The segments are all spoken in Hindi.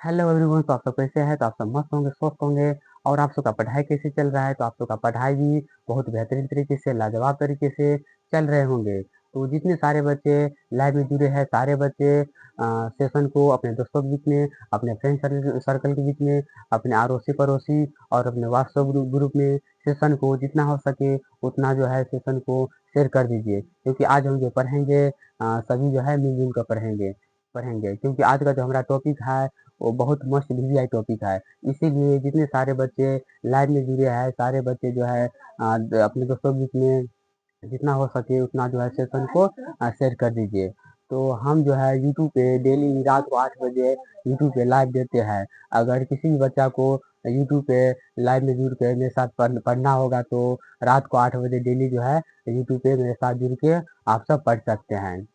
Hello everyone. तो आप सब कैसे हैं? तो आप सब मस्त होंगे, स्वस्थ होंगे। और आप सबका पढ़ाई कैसे चल रहा है? तो आप सबका पढ़ाई भी बहुत बेहतरीन तरीके से, लाजवाब तरीके से चल रहे होंगे। तो जितने सारे बच्चे लाइव में जुड़े हैं, सारे बच्चे सेशन को अपने दोस्तों के बीच में, अपने फ्रेंड सर्कल सर्कल के बीच में, अपने अड़ोसी पड़ोसी और अपने व्हाट्सएप ग्रुप ग्रुप में सेशन को जितना हो सके उतना जो है सेशन को शेयर कर दीजिए। क्योंकि आज हम जो पढ़ेंगे सभी जो है मिलजुल कर पढ़ेंगे पढ़ेंगे क्योंकि आज का जो हमारा टॉपिक है वो बहुत मस्त वीवीआई टॉपिक है। इसीलिए जितने सारे बच्चे लाइव में जुड़े हैं, सारे बच्चे जो है अपने दोस्तों के बीच में जितना हो सके उतना जो है सेशन को शेयर कर दीजिए। तो हम जो है यूट्यूब पे डेली रात को 8 बजे यूट्यूब पे लाइव देते हैं। अगर किसी भी बच्चा को यूट्यूब पे लाइव में जुड़ के मेरे साथ पढ़ना होगा तो रात को 8 बजे डेली जो है यूट्यूब पे मेरे साथ जुड़ के आप सब पढ़ सकते हैं।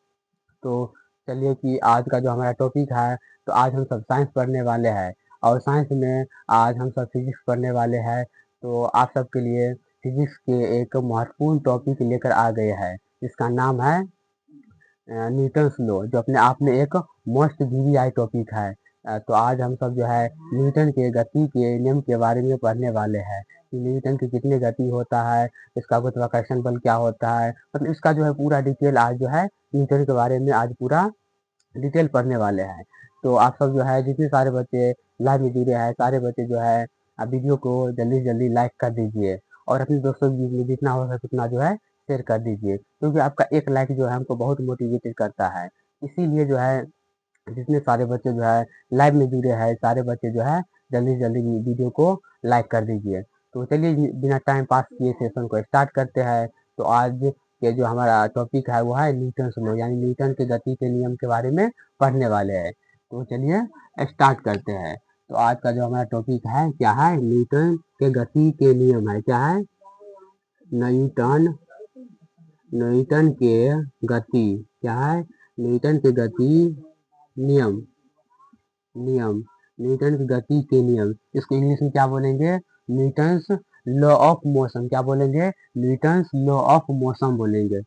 तो चलिए कि आज का जो हमारा टॉपिक है, तो आज हम सब साइंस पढ़ने वाले हैं। और साइंस में आज हम सब फिजिक्स पढ़ने वाले हैं। तो आप सबके लिए फिजिक्स के एक महत्वपूर्ण टॉपिक लेकर आ गए हैं, जिसका नाम है न्यूटन्स लॉ, जो अपने आप में एक मस्त वीवीआई टॉपिक है। तो आज हम सब जो है न्यूटन के गति के नियम के बारे में पढ़ने वाले हैं कि न्यूटन की कितनी गति होता है, इसका गुरुत्वाकर्षण बल क्या होता है, मतलब इसका जो है पूरा डिटेल आज जो है न्यूटन के बारे में आज पूरा डिटेल पढ़ने वाले हैं। तो आप सब जो है जितने सारे बच्चे लाइव में जुड़े हैं, सारे बच्चे जो है वीडियो को जल्दी से जल्दी लाइक कर दीजिए और अपने दोस्तों के बीच में जितना हो सके उतना जो है शेयर कर दीजिए, क्योंकि आपका एक लाइक जो है हमको बहुत मोटिवेटेड करता है। इसीलिए जो है जितने सारे बच्चे जो है लाइव में जुड़े हैं, सारे बच्चे जो है जल्दी से जल्दी वीडियो को लाइक कर दीजिए। तो चलिए बिना टाइम पास किए सेशन को स्टार्ट करते हैं। तो आज के जो हमारा टॉपिक है वो है न्यूटन लॉ, यानी न्यूटन के गति के नियम के बारे में पढ़ने वाले हैं। तो चलिए स्टार्ट करते हैं। तो आज का जो हमारा टॉपिक है क्या है? न्यूटन के गति के नियम है। क्या है? न्यूटन न्यूटन के गति। क्या है? न्यूटन के गति नियम नियम न्यूटन की गति के नियम। इसको इंग्लिश में क्या बोलेंगे? Newton's law of motion. क्या बोलेंगे? न्यूटन्स लॉ ऑफ मोशन बोलेंगे।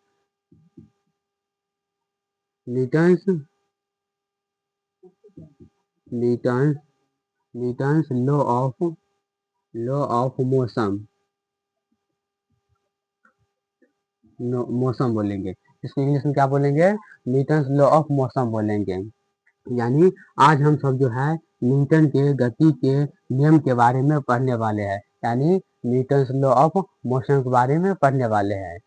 Newton's Newton's Newton's law of motion motion बोलेंगे। इसको इंग्लिश में क्या बोलेंगे? न्यूटन्स लॉ ऑफ मोशन बोलेंगे। यानी आज हम सब जो है न्यूटन के गति के नियम के बारे में पढ़ने वाले हैं, यानी न्यूटन्स लॉ ऑफ मोशन के बारे में पढ़ने वाले हैं।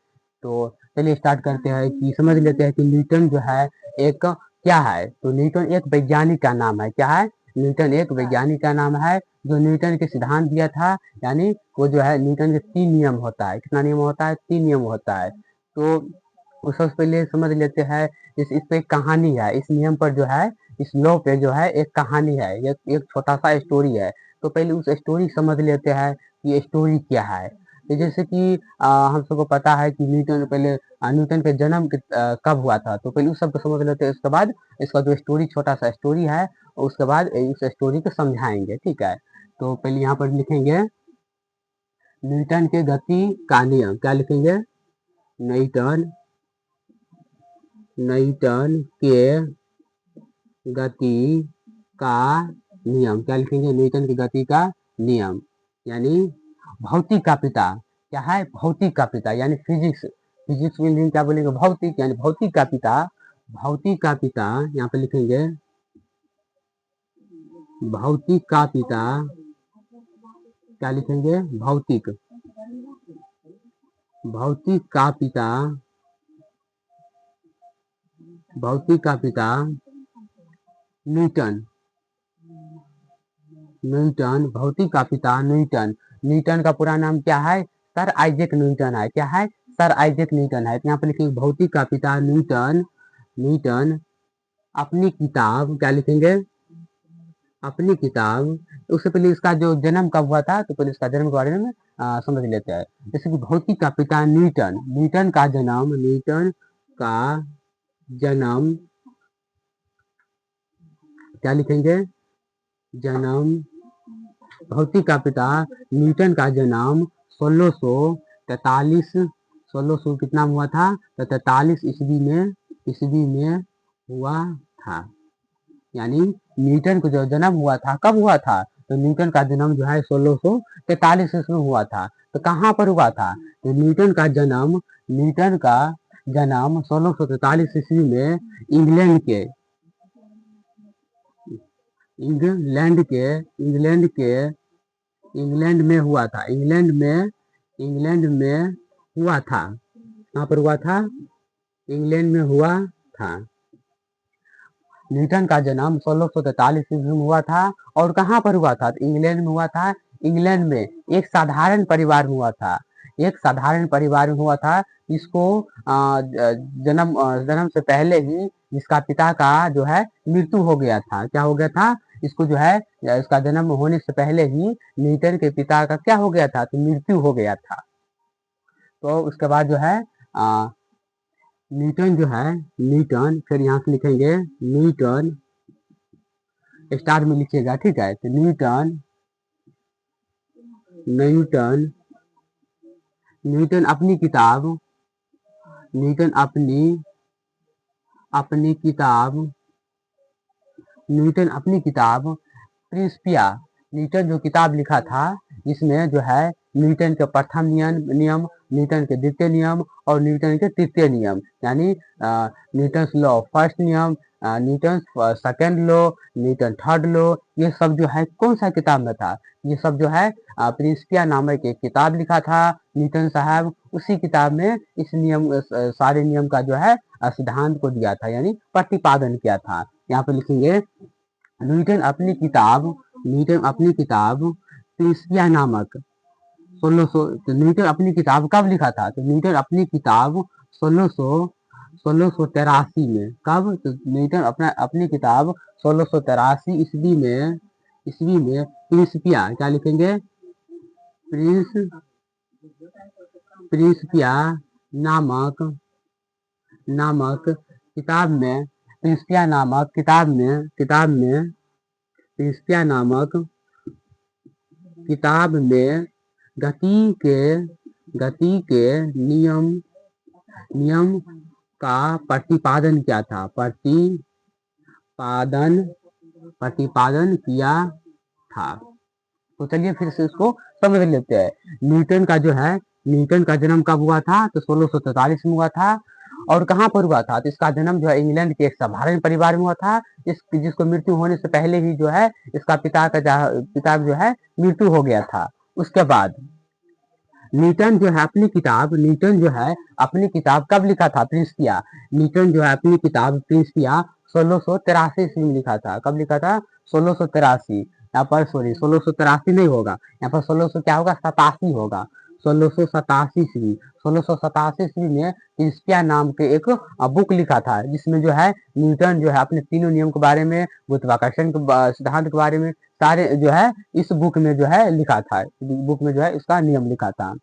तो चलिए स्टार्ट करते हैं कि समझ लेते हैं कि न्यूटन जो है एक क्या है। तो न्यूटन एक वैज्ञानिक का नाम है। क्या है? न्यूटन एक वैज्ञानिक का नाम है जो न्यूटन के सिद्धांत दिया था। यानी वो जो है न्यूटन के 3 नियम होता है। कितना नियम होता है? 3 नियम होता है। तो सबसे पहले समझ लेते हैं। इस पे एक कहानी है। इस नियम पर जो है, इस लॉ पे जो है एक कहानी है, एक छोटा सा स्टोरी है। तो पहले उस स्टोरी समझ लेते हैं कि स्टोरी क्या है। तो जैसे कि हम सबको पता है कि न्यूटन के जन्म कब हुआ था, तो पहले उस सब को समझ लेते हैं। उसके बाद इसका जो स्टोरी, छोटा सा स्टोरी है, उसके बाद उस स्टोरी को समझाएंगे। ठीक है? तो पहले यहाँ पर लिखेंगे न्यूटन के गति का नियम। क्या लिखेंगे? न्यूटन न्यूटन के गति का नियम। क्या लिखेंगे? न्यूटन की गति का नियम, यानी भौतिक का पिता। क्या है? भौतिक का पिता, यानी फिजिक्स। फिजिक्स में क्या बोलेंगे? भौतिक, यानी भौतिक का पिता। भौतिक का पिता यहाँ पे लिखेंगे भौतिक का पिता। क्या लिखेंगे? भौतिक भौतिक का पिता। भौतिक का पिता न्यूटन। न्यूटन, भौतिक का पिता न्यूटन। न्यूटन का पूरा नाम क्या है? सर आइजैक न्यूटन है। क्या है? सर आइजैक न्यूटन है। तो यहाँ पर लिखेंगे भौतिक का पिता न्यूटन। न्यूटन अपनी किताब। क्या लिखेंगे? अपनी किताब। उससे पहले इसका जो जन्म कब हुआ था, तो पहले इसका जन्म के बारे में समझ लेते हैं। जैसे कि भौतिक का पिता न्यूटन। न्यूटन का जन्म क्या लिखेंगे? जन्म। भौतिक का पिता न्यूटन का जन्म 1643, 1600 कितना में हुआ था? तो 43 ईस्वी में हुआ था। यानी न्यूटन को जो जन्म हुआ था कब हुआ था, तो न्यूटन का जन्म जो है 1643 ईस्वी में हुआ था। तो कहाँ पर हुआ था, तो न्यूटन का जन्म 1643 ईस्वी में इंग्लैंड के इंग्लैंड के इंग्लैंड के इंग्लैंड में हुआ था। इंग्लैंड में हुआ था। कहाँ पर हुआ था, इंग्लैंड में हुआ था। न्यूटन का जन्म 1643 ईस्वी में हुआ था। और कहाँ पर हुआ था, तो इंग्लैंड में हुआ था। इंग्लैंड में एक साधारण परिवार में हुआ था। एक साधारण परिवार में हुआ था। इसको जन्म से पहले ही इसका पिता का जो है मृत्यु हो गया था। क्या हो गया था, इसको जो है इसका जन्म होने से पहले ही न्यूटन के पिता का क्या हो गया था, तो मृत्यु हो गया था। तो उसके बाद जो है न्यूटन फिर यहाँ से लिखेंगे न्यूटन, स्टार में लिखिएगा, ठीक है। तो न्यूटन न्यूटन न्यूटन अपनी किताब न्यूटन अपनी अपनी किताब न्यूटन अपनी किताब प्रिंसिपिया, न्यूटन जो किताब लिखा था इसमें जो है न्यूटन के प्रथम नियम, न्यूटन के द्वितीय नियम और न्यूटन के तृतीय नियम, यानी न्यूटन लॉ फर्स्ट नियम, Newton second law, Newton third law, ये सब जो है कौन सा किताब में था, ये सब जो है प्रिंसिपिया नामक एक किताब लिखा था न्यूटन साहब। उसी किताब में इस नियम सारे नियम का जो है सिद्धांत को दिया था, यानी प्रतिपादन किया था। यहाँ पे लिखेंगे न्यूटन अपनी किताब प्रिंसिपिया नामक 1600, तो न्यूटन अपनी किताब कब लिखा था, तो न्यूटन अपनी किताब 1683 में, कब, तो न्यूटन अपनी किताब 1683 ईस्वी में प्रिंसिपिया, क्या लिखेंगे, प्रिंसिपिया नामक किताब में प्रिंसिपिया नामक किताब में गति के नियम का प्रतिपादन किया था। प्रतिपादन किया था। तो चलिए फिर से इसको समझ लेते हैं। न्यूटन का जन्म कब हुआ था, तो 1643 में हुआ था। और कहाँ पर हुआ था, तो इसका जन्म जो है इंग्लैंड के एक साधारण परिवार में हुआ था, जिसको मृत्यु होने से पहले ही जो है इसका पिता जो है मृत्यु हो गया था। उसके बाद न्यूटन जो है अपनी किताब कब लिखा था, प्रिंसिपिया, न्यूटन जो है अपनी किताब प्रिंसिपिया 1683 ईस्वी में लिखा था। कब लिखा था, 1683, यहाँ पर सॉरी 1683 नहीं होगा, यहाँ पर 1600 क्या होगा, 87 होगा। 1687 ईस्वी में प्रिंसिपिया नाम के एक बुक लिखा था, जिसमें जो है न्यूटन जो है अपने तीनों नियम के बारे में, गुरुत्वाकर्षण के सिद्धांत के बारे में सारे जो है इस बुक में जो है लिखा था। बुक में जो है इसका नियम लिखा था।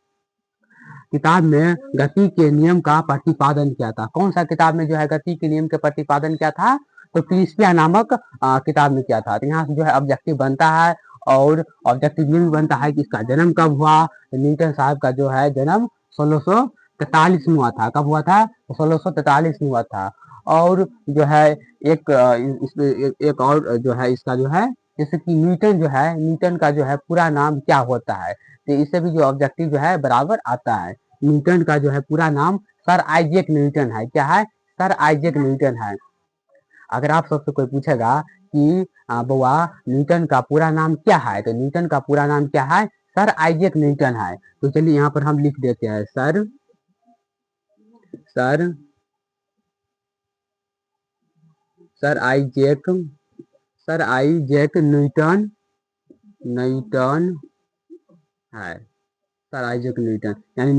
किताब में गति के नियम का प्रतिपादन किया था। कौन सा किताब में जो है गति के नियम के प्रतिपादन किया था, तो प्रिंसिपिया नामक किताब में किया था। तो यहाँ से जो है ऑब्जेक्टिव बनता है, और ऑब्जेक्टिव ये भी बनता है कि इसका जन्म कब हुआ। न्यूटन साहब का जो है जन्म 1643 में हुआ था। कब हुआ था, 1643 में हुआ था। और जो है एक और जो है इसका जो है, जैसे कि न्यूटन का जो है पूरा नाम क्या होता है, तो इससे भी जो ऑब्जेक्टिव जो है बराबर आता है। न्यूटन का जो है पूरा नाम सर आइजैक न्यूटन है। क्या है, सर आइजैक न्यूटन है। अगर आप सबसे कोई पूछेगा कि बउआ न्यूटन का पूरा नाम क्या है, तो न्यूटन का पूरा नाम क्या है, सर आइजैक न्यूटन है। तो चलिए यहाँ पर हम लिख देते हैं सर आइजैक न्यूटन है। सर आइजैक न्यूटन, यानी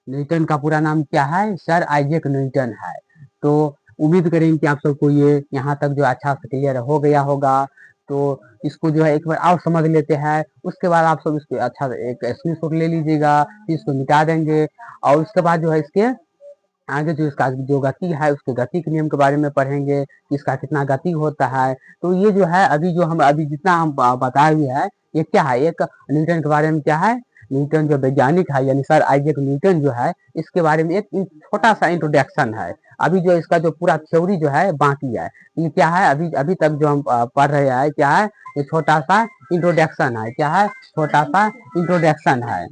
न्यूटन का पूरा नाम क्या है, सर आइजैक न्यूटन है। तो उम्मीद करेंगे कि आप सबको ये यहाँ तक जो अच्छा से क्लियर हो गया होगा। तो इसको जो है एक बार और समझ लेते हैं, उसके बाद आप सब इसको अच्छा एक स्क्रीनशॉट ले लीजिएगा, फिर इसको मिटा देंगे। और उसके बाद जो है इसके आगे जो इसका जो गति है उसके गति के नियम के बारे में पढ़ेंगे, इसका कितना गति होता है। तो ये जो है अभी जितना हम बताए हुए हैं, ये क्या है, एक न्यूटन के बारे में क्या है, न्यूटन जो वैज्ञानिक है यानी सर आइजैक न्यूटन जो है, इसके बारे में एक छोटा सा इंट्रोडक्शन है। अभी जो इसका जो पूरा थ्योरी जो है बाकी है। ये क्या है, अभी अभी तक जो हम पढ़ रहे हैं क्या है, ये छोटा सा इंट्रोडक्शन है। क्या है, छोटा सा इंट्रोडक्शन है।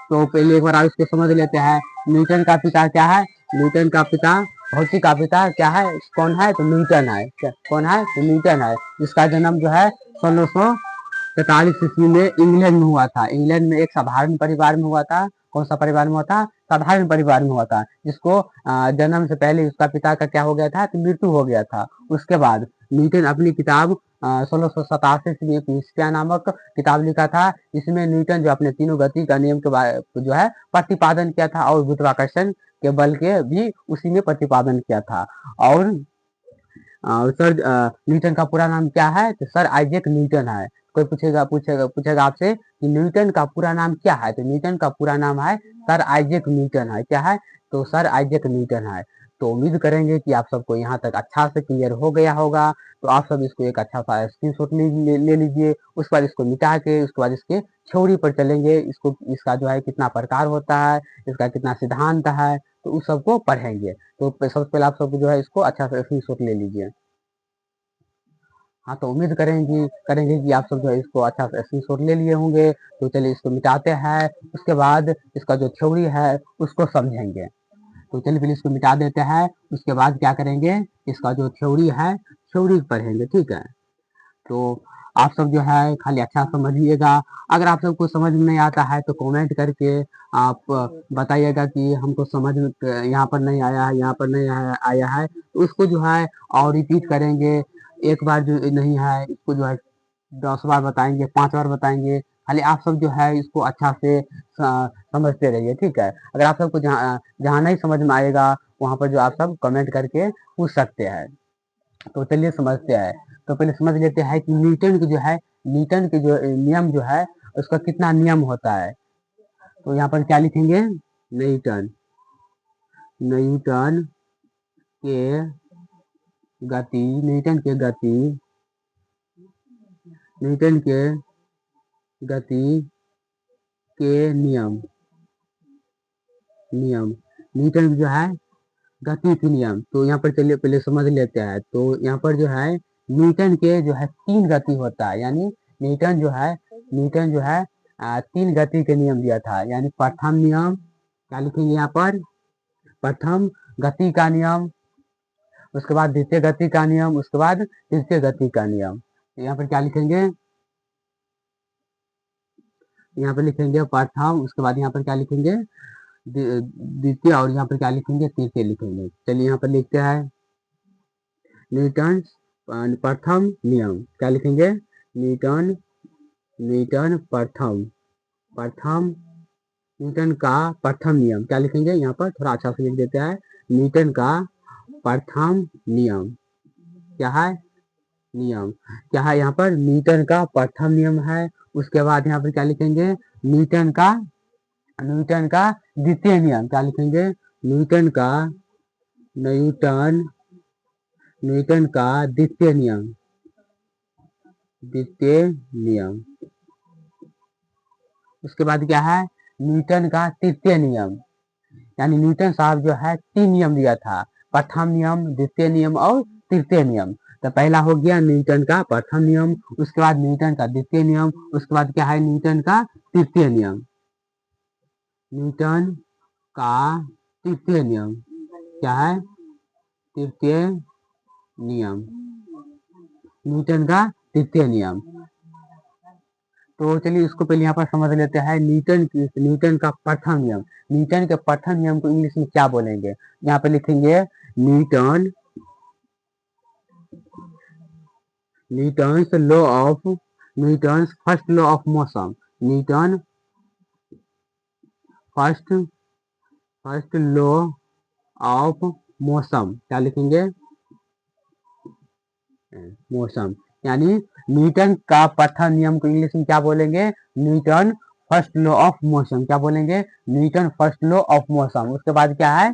तो पहले एक बार आप इसको समझ लेते हैं। न्यूटन का पिता क्या है, न्यूटन का पिता, भौतिक का पिता क्या है, कौन है, तो न्यूटन है। कौन है, तो न्यूटन है, जिसका जन्म जो है 1643 ईस्वी में इंग्लैंड में हुआ था। इंग्लैंड में एक साधारण परिवार में हुआ था। कौन सा परिवार में हुआ था, साधारण परिवार में हुआ था, जिसको जन्म से पहले उसका पिता का क्या हो गया था, तो मृत्यु हो गया था। उसके बाद न्यूटन अपनी किताब 1687 में प्रिंसिपिया नामक किताब लिखा था। इसमें न्यूटन जो अपने तीनों गति का नियम के जो है प्रतिपादन किया था, और गुरुत्वाकर्षण के बल के भी उसी में प्रतिपादन किया था। और सर न्यूटन का पूरा नाम क्या है, तो सर आइजैक न्यूटन है। कोई पूछेगा पूछेगा पूछेगा आपसे कि न्यूटन का पूरा नाम क्या है, तो न्यूटन का पूरा नाम है सर आइजैक न्यूटन है। क्या है, तो सर आइजैक न्यूटन है। तो उम्मीद करेंगे कि आप सबको यहाँ तक अच्छा से क्लियर हो गया होगा। तो आप सब इसको एक अच्छा सा स्क्रीनशॉट ले लीजिए। उसके बाद इसको मिटा के उसके बाद इसके थ्योरी पर चलेंगे। इसको इसका जो है कितना प्रकार होता है, इसका कितना सिद्धांत है, तो उस सबको पढ़ेंगे। तो सबसे पहले आप सबको जो है इसको अच्छा से स्क्रीनशॉट ले लीजिए। हाँ, तो उम्मीद करेंगे कि आप सब जो है इसको अच्छा से स्क्रीनशॉट ले लिए होंगे। तो चलिए इसको मिटाते हैं, उसके बाद इसका जो थ्योरी है उसको समझेंगे। तो चलिए पहले इसको मिटा देते हैं, उसके बाद क्या करेंगे, इसका जो थ्योरी है थ्योरी पढ़ेंगे। ठीक है, तो आप सब जो है खाली अच्छा समझिएगा। अगर आप सबको समझ में नहीं आता है तो कमेंट करके आप बताइएगा कि हमको समझ में यहाँ पर नहीं आया है, यहाँ पर नहीं आया है, तो उसको जो है और रिपीट करेंगे। एक बार जो नहीं है इसको जो है 10 बार बताएंगे, 5 बार बताएंगे। खाली आप सब जो है इसको अच्छा से समझते रहिए। ठीक है, अगर आप सबको जहाँ जहाँ नहीं समझ में आएगा वहाँ पर जो आप सब कमेंट करके पूछ सकते हैं। तो चलिए समझते हैं। तो पहले समझ लेते हैं कि न्यूटन की जो है, न्यूटन के जो नियम जो है उसका कितना नियम होता है। तो यहाँ पर क्या लिखेंगे, न्यूटन, न्यूटन के गति, न्यूटन के गति, न्यूटन के गति के नियम, नियम, न्यूटन जो है गति के नियम। तो यहाँ पर चलिए पहले समझ लेते हैं। तो यहाँ पर जो है न्यूटन के जो है 3 गति होता है। यानी न्यूटन जो है 3 गति के नियम दिया था। यानी प्रथम नियम, क्या लिखेंगे यहाँ पर, प्रथम गति का नियम, उसके बाद द्वितीय गति का नियम, उसके बाद तृतीय गति का नियम। तो यहाँ पर क्या लिखेंगे, यहाँ पर लिखेंगे प्रथम, उसके बाद यहाँ पर क्या लिखेंगे द्वितीय, और यहाँ पर क्या लिखेंगे तृतीय लिखेंगे। चलिए यहाँ पर लिखते हैं न्यूटन प्रथम नियम, क्या लिखेंगे, न्यूटन, न्यूटन प्रथम, प्रथम, न्यूटन का प्रथम नियम, क्या लिखेंगे यहाँ पर थोड़ा अच्छा से लिख देते हैं। न्यूटन का प्रथम नियम क्या है, नियम क्या है, यहाँ पर न्यूटन का प्रथम नियम है। उसके बाद यहाँ पर क्या लिखेंगे, न्यूटन का द्वितीय नियम, क्या लिखेंगे, न्यूटन का न्यूटन न्यूटन का द्वितीय नियम, द्वितीय नियम। उसके बाद क्या है, न्यूटन का तृतीय नियम। यानी न्यूटन साहब जो है 3 नियम दिया था, प्रथम नियम, द्वितीय नियम और तृतीय नियम। तो पहला हो गया न्यूटन का प्रथम नियम, उसके बाद न्यूटन का द्वितीय नियम, उसके बाद क्या है न्यूटन का तृतीय नियम, न्यूटन का तृतीय नियम क्या है, तृतीय नियम, न्यूटन का तृतीय नियम। तो चलिए इसको पहले यहाँ पर समझ लेते हैं। न्यूटन का प्रथम नियम, न्यूटन के प्रथम नियम को इंग्लिश में क्या बोलेंगे, यहाँ पे लिखेंगे Newton, Newton's law of, Newton's first law of motion, Newton first law of motion, क्या लिखेंगे, मोशन। यानी न्यूटन का प्रथम नियम को इंग्लिश में क्या बोलेंगे, Newton first law of motion, क्या बोलेंगे, Newton first law of motion. उसके बाद क्या है,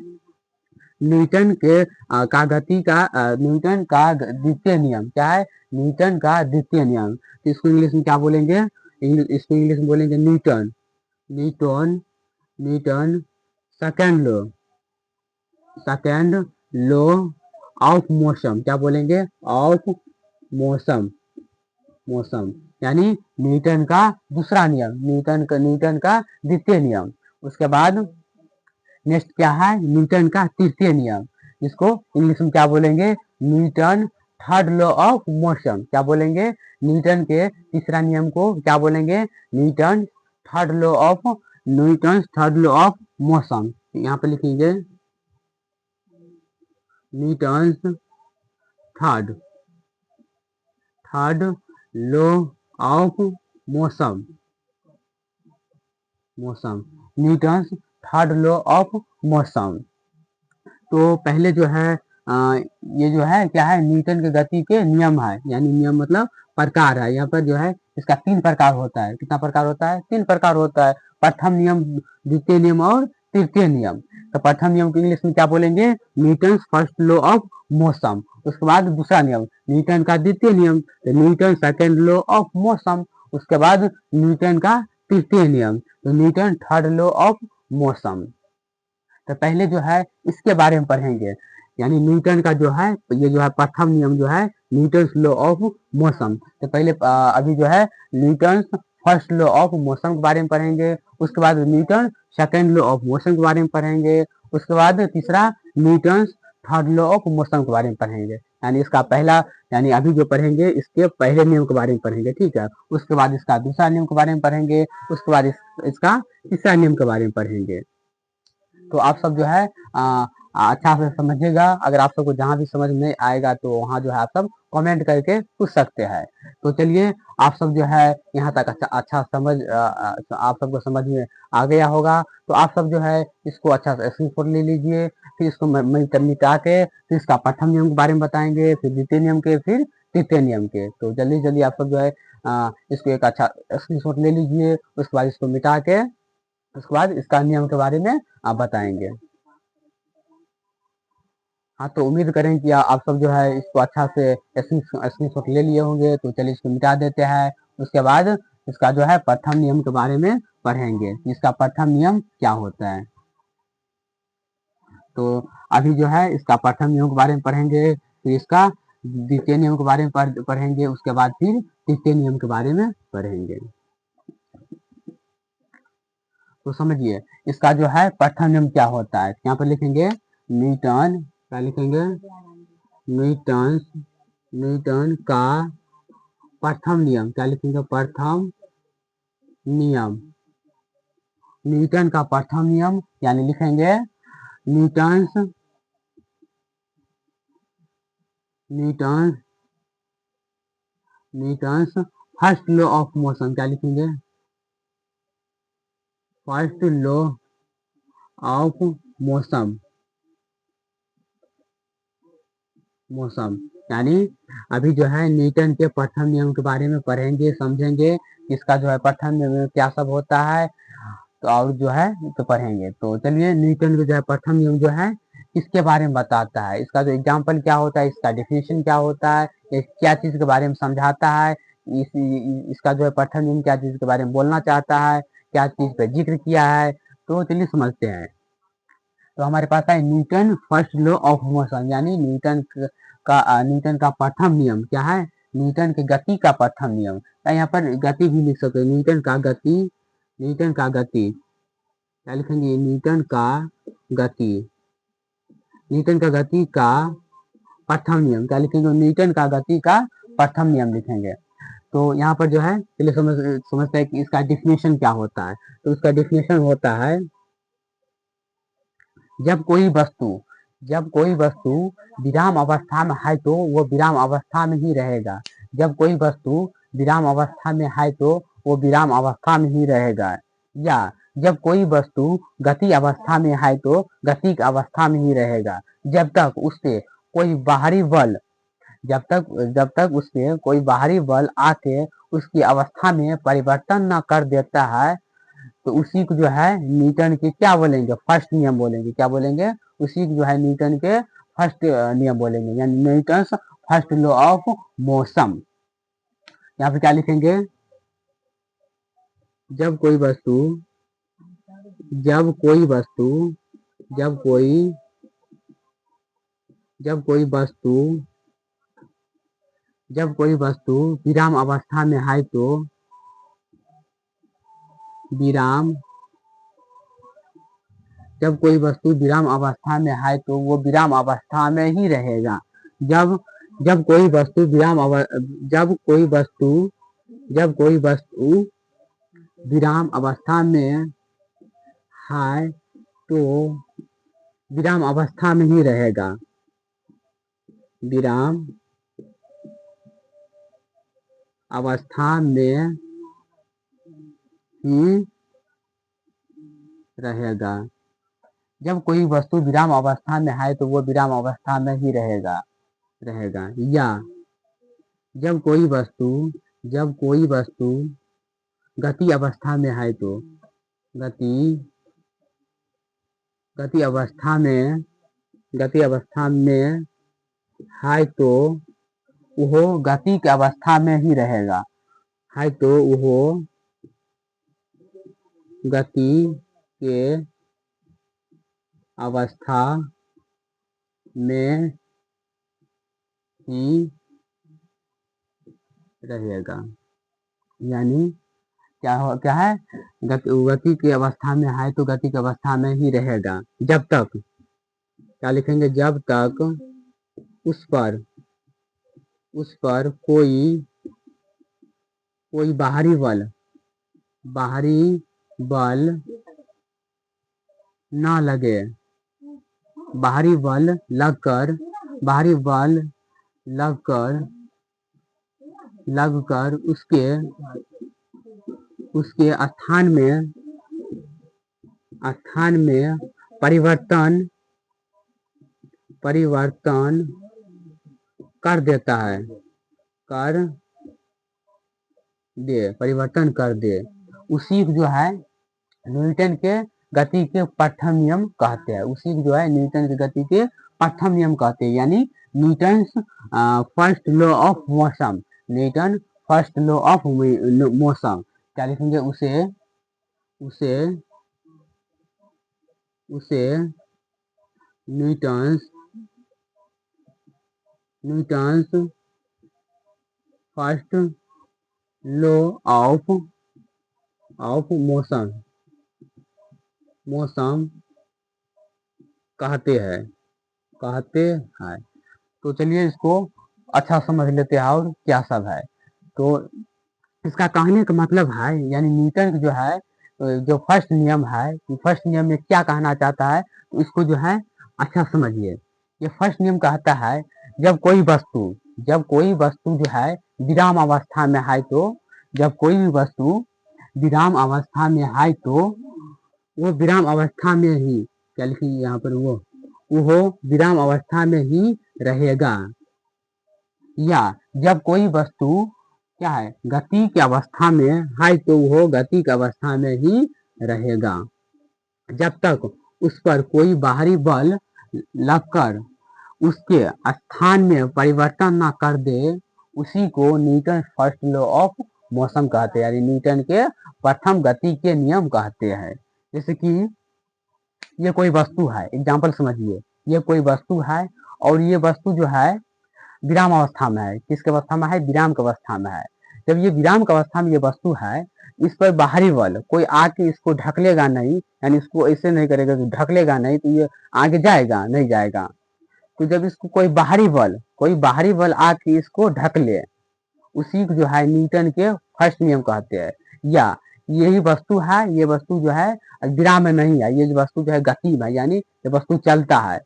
न्यूटन के का गति का न्यूटन का द्वितीय नियम, क्या है, न्यूटन का द्वितीय नियम। तो इसको इंग्लिश में क्या बोलेंगे, इसको इंग्लिश में बोलेंगे Newton, Newton Newton second law, second law of motion, क्या बोलेंगे, ऑफ मोशन, मोशन यानी न्यूटन का दूसरा नियम, न्यूटन का द्वितीय नियम। उसके बाद नेक्स्ट क्या है, न्यूटन का तृतीय नियम, जिसको इंग्लिश में क्या बोलेंगे, Newton third law of motion, क्या बोलेंगे, न्यूटन के तीसरा नियम को क्या बोलेंगे, Newton third law of motion. यहाँ पे लिखेंगे Newton third law of motion, Newton third law of motion. तो पहले जो है ये जो है क्या है, न्यूटन के गति के नियम है, यानी नियम मतलब प्रकार है। यहाँ पर जो है इसका 3 प्रकार होता है, कितना प्रकार होता है, 3 प्रकार होता है, प्रथम नियम, द्वितीय नियम और तृतीय नियम। तो प्रथम नियम को इंग्लिश में क्या बोलेंगे, Newton first law of motion. उसके बाद दूसरा नियम न्यूटन का द्वितीय नियम, तो Newton second law of motion. उसके बाद न्यूटन का तृतीय नियम, तो Newton third law of motion. तो पहले जो है इसके बारे में पढ़ेंगे, यानी न्यूटन का जो है ये जो है प्रथम नियम जो है न्यूटन लॉ ऑफ मोशन। तो पहले अभी जो है Newton first law of motion के बारे में पढ़ेंगे, उसके बाद Newton second law of motion के बारे में पढ़ेंगे, उसके बाद तीसरा Newton third law of motion के बारे में पढ़ेंगे। यानी इसका पहला, यानी अभी जो पढ़ेंगे इसके पहले नियम के बारे में पढ़ेंगे, ठीक है। उसके बाद इसका दूसरा नियम के बारे में पढ़ेंगे, उसके बाद इसका तीसरा नियम के बारे में पढ़ेंगे। तो आप सब जो है अच्छा से समझिएगा। अगर आप सबको जहाँ भी समझ नहीं आएगा तो वहाँ जो है आप सब कमेंट करके पूछ सकते हैं। तो चलिए, आप सब जो है यहाँ तक अच्छा समझ आप सबको समझ में आ गया होगा। तो आप सब जो है इसको अच्छा से स्क्रीनशॉट ले लीजिए, फिर इसको मिटा के फिर इसका प्रथम नियम के बारे में बताएंगे, फिर द्वितीय नियम के, फिर तृतीय नियम के। तो जल्दी जल्दी आप सब जो है इसको एक अच्छा स्क्रीनशॉट ले लीजिए, उसके बाद इसको मिटा के उसके बाद इसका नियम के बारे में आप बताएंगे। हाँ, तो उम्मीद करें कि आप सब जो है इसको अच्छा से स्क्रीनशॉट ले लिए होंगे। तो चलिए इसको मिटा देते हैं, उसके बाद इसका जो है प्रथम नियम के बारे में पढ़ेंगे, इसका प्रथम नियम क्या होता है। तो अभी जो है इसका प्रथम नियम के बारे में पढ़ेंगे, फिर इसका द्वितीय नियम के बारे में पढ़ेंगे, उसके बाद फिर तृतीय नियम के बारे में पढ़ेंगे। तो समझिए इसका जो है प्रथम नियम क्या होता है। यहाँ पर लिखेंगे न्यूटन, क्या लिखेंगे, न्यूटन का प्रथम नियम, क्या लिखेंगे, प्रथम नियम, न्यूटन का प्रथम नियम, यानी लिखेंगे Newton first law of motion, क्या लिखेंगे, फर्स्ट लॉ ऑफ मोशन, यानी अभी जो है न्यूटन के प्रथम नियम के बारे में पढ़ेंगे, समझेंगे इसका जो है प्रथम नियम क्या सब होता है, तो और जो है तो पढ़ेंगे। तो चलिए, न्यूटन के जो है प्रथम नियम जो है इसके बारे में बताता है, इसका जो एग्जाम्पल क्या होता है, इसका डेफिनेशन क्या होता है, ये क्या चीज के बारे में समझाता है, इसका जो है प्रथम नियम क्या चीज के बारे में बोलना चाहता है, क्या चीज पे जिक्र किया है। तो चलिए समझते हैं। तो हमारे पास है Newton first law of motion, यानी न्यूटन का प्रथम नियम क्या है, न्यूटन की गति का प्रथम नियम। या यहाँ पर गति भी लिख सकते हैं, न्यूटन का गति क्या लिखेंगे, न्यूटन का गति का प्रथम नियम, क्या लिखेंगे, न्यूटन का गति का प्रथम नियम लिखेंगे। तो यहाँ पर जो है चलिए समझते हैं कि इसका डिफिनेशन क्या होता है। तो इसका डिफिनेशन होता है, जब कोई वस्तु विराम अवस्था में है तो वो विराम अवस्था में ही रहेगा। जब कोई वस्तु विराम अवस्था में है तो वो विराम अवस्था में ही रहेगा। या जब कोई वस्तु गति अवस्था में है तो गति अवस्था में ही रहेगा, जब तक उससे कोई बाहरी बल कोई बाहरी बल आके उसकी अवस्था में परिवर्तन न कर देता है, तो उसी को जो है न्यूटन के क्या बोलेंगे, फर्स्ट नियम बोलेंगे। क्या बोलेंगे, उसी को जो है न्यूटन के फर्स्ट नियम बोलेंगे, यानी Newton first law of motion. यहाँ पे क्या लिखेंगे, जब कोई वस्तु जब कोई वस्तु विराम अवस्था में है तो विराम जब कोई वस्तु विराम अवस्था में है तो वो विराम अवस्था में ही रहेगा। जब जब कोई वस्तु विराम जब कोई वस्तु विराम अवस्था में है तो विराम अवस्था में ही रहेगा। विराम अवस्था में ही रहेगा। जब कोई वस्तु विराम अवस्था में है तो वो विराम अवस्था में ही रहेगा। या जब कोई वस्तु गति अवस्था में है तो गति अवस्था में है तो वो गति के अवस्था में ही रहेगा। है तो वो गति के अवस्था में ही रहेगा। यानी क्या है गति की अवस्था में है तो गति की अवस्था में ही रहेगा जब तक, क्या लिखेंगे, जब तक उस पर कोई बाहरी बल ना लगे। बाहरी बल लगकर उसके स्थान में परिवर्तन कर देता है। परिवर्तन कर दे। उसी को जो है न्यूटन के गति के प्रथम नियम कहते हैं। उसी को जो है न्यूटन की गति के प्रथम नियम कहते हैं। यानी Newton first law of motion. Newton first law of motion क्या लिखेंगे, उसे Newton first law of motion कहते हैं। तो चलिए इसको अच्छा समझ लेते हैं और क्या सब है। तो इसका कहने का मतलब है, यानी न्यूटन जो है जो फर्स्ट नियम है, फर्स्ट नियम में क्या कहना चाहता है, तो इसको जो है अच्छा समझिए। ये फर्स्ट नियम कहता है जब कोई वस्तु जो है विराम अवस्था में है तो जब कोई भी वस्तु विराम अवस्था में है तो वो विराम अवस्था में ही, क्या लिखिए यहाँ पर, वो विराम अवस्था में ही रहेगा। या जब कोई वस्तु क्या है गति की अवस्था में है तो वो गति की अवस्था में ही रहेगा जब तक उस पर कोई बाहरी बल लगकर उसके स्थान में परिवर्तन ना कर दे। उसी को Newton first law of motion कहते हैं, यानी न्यूटन के प्रथम गति के नियम कहते हैं। जैसे कि ये कोई वस्तु है, एग्जाम्पल समझिए, ये कोई वस्तु है और ये वस्तु जो है विराम अवस्था में है। किसके अवस्था में है, विराम की अवस्था में है। जब ये विराम की अवस्था में ये वस्तु है, इस पर बाहरी बल कोई आके इसको ढकलेगा नहीं, यानी इसको ऐसे नहीं करेगा कि ढकलेगा नहीं, तो ये आगे जाएगा नहीं जाएगा। तो जब इसको कोई बाहरी बल आके इसको ढक ले, उसी को जो है न्यूटन के फर्स्ट नियम कहते हैं। या यही वस्तु है, ये वस्तु जो है विराम में नहीं है, ये वस्तु जो है गति में, यानी ये वस्तु चलता है।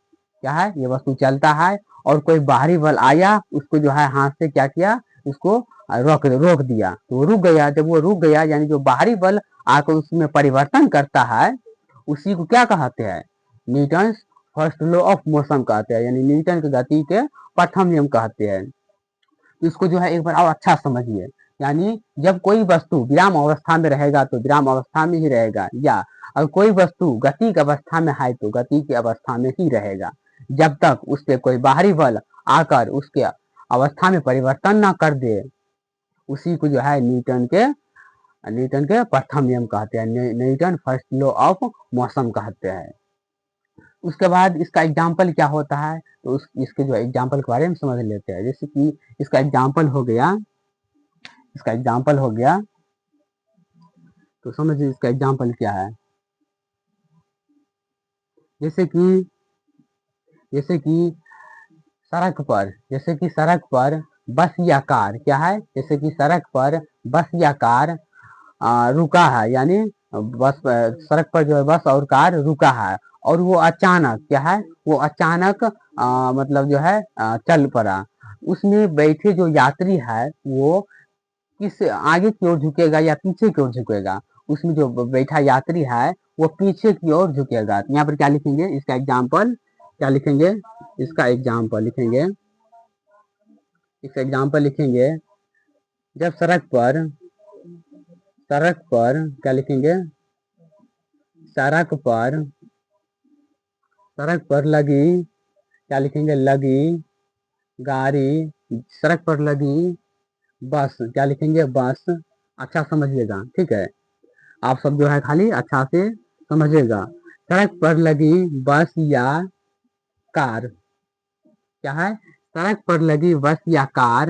क्या है, ये वस्तु चलता है और कोई बाहरी बल आया, उसको जो है हाथ से क्या किया, उसको रोक दिया, तो वो रुक गया। जब वो रुक गया, यानी जो बाहरी बल आकर उसमें परिवर्तन करता है, उसी को क्या कहते हैं, Newton first law of motion कहते हैं, यानी न्यूटन की गति के प्रथम नियम कहते हैं। इसको जो है एक बार और अच्छा समझिए। यानी जब कोई वस्तु विराम अवस्था में रहेगा तो विराम अवस्था में ही रहेगा, या अगर कोई वस्तु गति की अवस्था में है तो गति की अवस्था में ही रहेगा जब तक उस पर कोई बाहरी बल आकर उसके अवस्था में परिवर्तन ना कर दे। उसी को जो है न्यूटन के प्रथम नियम कहते हैं, Newton first law of motion कहते हैं। उसके बाद इसका एग्जाम्पल क्या होता है, तो इसके जो एग्जाम्पल के बारे में समझ लेते हैं। जैसे कि इसका एग्जाम्पल हो गया, इसका एग्जाम्पल हो गया, तो समझिए इसका एग्जाम्पल क्या है। जैसे कि जैसे कि सड़क पर, जैसे कि सड़क पर बस या कार क्या है, जैसे कि सड़क पर बस या कार रुका है, यानी बस सड़क पर जो है बस और कार रुका है, और वो अचानक क्या है, वो अचानक मतलब जो है चल पड़ा। उसमें बैठे जो यात्री है वो किस आगे की ओर झुकेगा या पीछे की ओर झुकेगा। उसमें जो बैठा यात्री है वो पीछे की ओर झुकेगा। तो यहाँ पर क्या लिखेंगे, इसका एग्जाम्पल क्या लिखेंगे, इसका एग्जाम्पल लिखेंगे, इसका एग्जाम्पल लिखेंगे। जब सड़क पर क्या लिखेंगे, सड़क पर सड़क पर लगी क्या लिखेंगे, लगी गाड़ी, सड़क पर लगी बस क्या लिखेंगे, बस। अच्छा समझिएगा, ठीक है, आप सब जो है खाली अच्छा से समझिएगा। सड़क पर लगी बस या कार क्या है, सड़क पर लगी बस या कार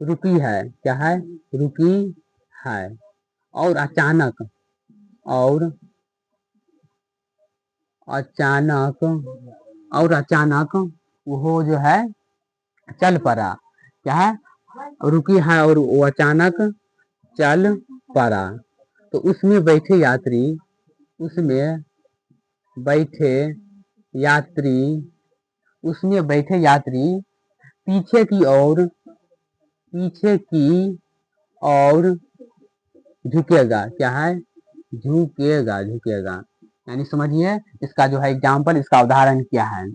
रुकी है क्या है, रुकी है, और अचानक और अचानक और अचानक वो जो है चल पड़ा क्या है, रुकी है और वो अचानक चल पड़ा। तो उसमें बैठे यात्री उसमें बैठे यात्री पीछे की ओर पीछे की ओर झुकेगा क्या है, झुकेगा झुकेगा। यानी समझिए इसका जो है एग्जाम्पल, इसका उदाहरण क्या है,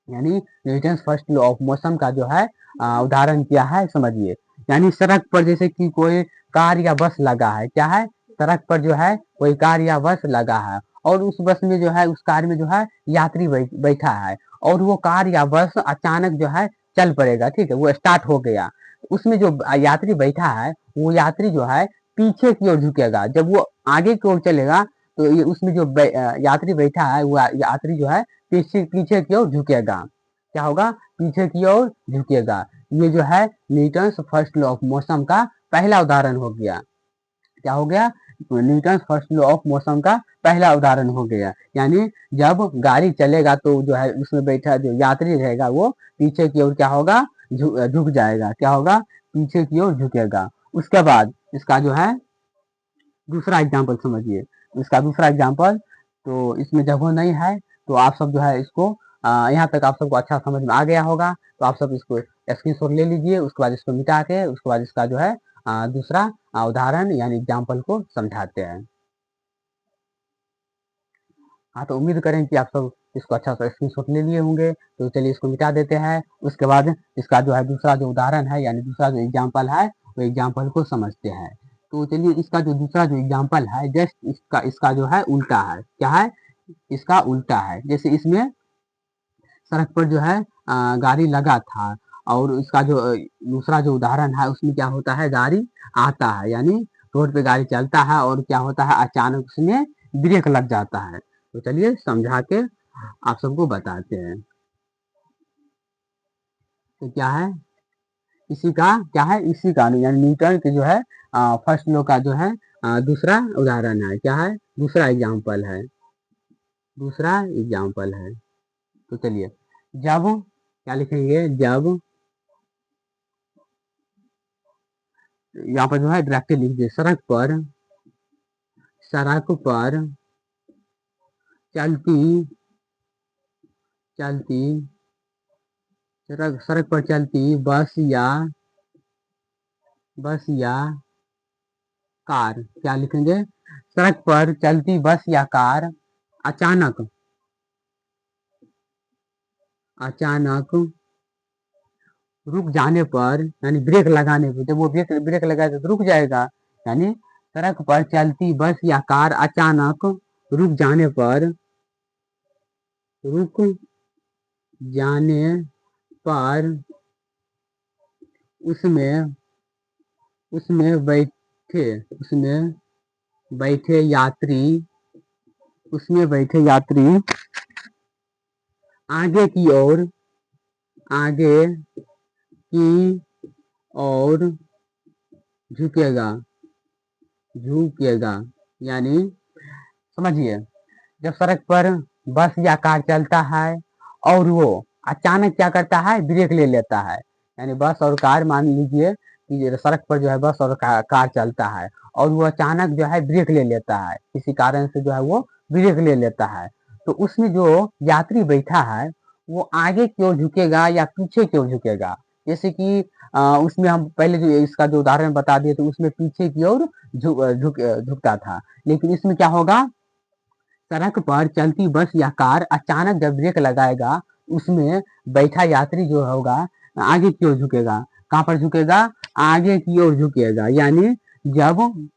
यानी Newton first law of motion का जो है उदाहरण क्या है समझिए। यानी सड़क पर जैसे कि कोई कार या बस लगा है क्या है, सड़क पर जो है कोई कार या बस लगा है, और उस बस में जो है, उस कार में जो है यात्री बैठा है, और वो कार या बस अचानक जो है चल पड़ेगा, ठीक है, वो स्टार्ट हो गया। उसमें जो यात्री बैठा है वो यात्री जो है पीछे की ओर झुकेगा। जब वो आगे की ओर चलेगा तो ये उसमें जो यात्री बैठा है वो यात्री जो है पीछे पीछे की ओर झुकेगा। क्या होगा, पीछे की ओर झुकेगा। ये जो है Newton first law of motion का पहला उदाहरण हो गया। क्या हो गया, Newton first law of motion का पहला उदाहरण हो गया। यानी जब गाड़ी चलेगा तो जो है उसमें बैठा जो यात्री रहेगा वो पीछे की ओर क्या होगा, झुक जाएगा, क्या होगा, पीछे की ओर झुकेगा। उसके बाद इसका जो है दूसरा एग्जाम्पल समझिए। इसका दूसरा एग्जाम्पल, तो इसमें जगह नहीं है, तो आप सब जो है इसको यहाँ तक आप सबको अच्छा समझ में आ गया होगा। तो आप सब इसको स्क्रीनशॉट ले लीजिए, उसके बाद इसको मिटा के उसके बाद इसका जो है दूसरा उदाहरण यानी एग्जाम्पल को समझाते हैं। हाँ, तो उम्मीद करें कि आप सब इसको अच्छा सा स्क्रीनशॉट ले लिए होंगे। तो चलिए इसको मिटा देते हैं, उसके बाद इसका जो है दूसरा जो उदाहरण है यानी दूसरा जो एग्जाम्पल है वो एग्जाम्पल को समझते हैं। तो चलिए इसका जो दूसरा जो एग्जाम्पल है जस्ट इसका इसका जो है उल्टा है, क्या है, इसका उल्टा है। जैसे इसमें सड़क पर जो है गाड़ी लगा था, और इसका जो दूसरा जो उदाहरण है उसमें क्या होता है, गाड़ी आता है, यानी रोड पे गाड़ी चलता है और क्या होता है अचानक उसमें ब्रेक लग जाता है। तो चलिए समझा के आप सबको बताते हैं। तो क्या है, इसी का क्या है, इसी का यानी न्यूटन के जो है फर्स्ट लॉ का जो है दूसरा उदाहरण है, क्या है, दूसरा एग्जाम्पल है, दूसरा एग्जाम्पल है। तो चलिए, जब क्या लिखेंगे, जब यहाँ पर जो है डायरेक्टली लिख दीजिए, सड़क पर चलती चलती सड़क पर चलती बस या कार क्या लिखेंगे, सड़क पर चलती बस या कार अचानक अचानक रुक जाने पर, यानी ब्रेक लगाने पर, जब वो ब्रेक ब्रेक लगाएगा तो रुक जाएगा। यानी सड़क पर चलती बस या कार अचानक रुक जाने पर रुक जाने पर उसमें उसमें बैठे उसमें बैठे यात्री उसमें बैठे यात्री आगे की ओर आगे की ओर झुकेगा झुकेगा। यानी समझिए, जब सड़क पर बस या कार चलता है और वो अचानक क्या करता है, ब्रेक ले लेता है। यानी बस और कार, मान लीजिए कि सड़क पर जो है बस और कार चलता है और वो अचानक जो है ब्रेक ले लेता है, किसी कारण से जो है वो ब्रेक ले लेता है, तो उसमें जो यात्री बैठा है वो आगे की ओर झुकेगा या पीछे की ओर झुकेगा। जैसे कि उसमें हम पहले जो इसका जो उदाहरण बता दिए, तो उसमें पीछे की ओर झुकता था, लेकिन इसमें क्या होगा, सड़क पर चलती बस या कार अचानक जब ब्रेक लगाएगा, उसमें बैठा यात्री जो होगा आगे की ओर झुकेगा। कहाँ पर झुकेगा? आगे की ओर झुकेगा। यानी जब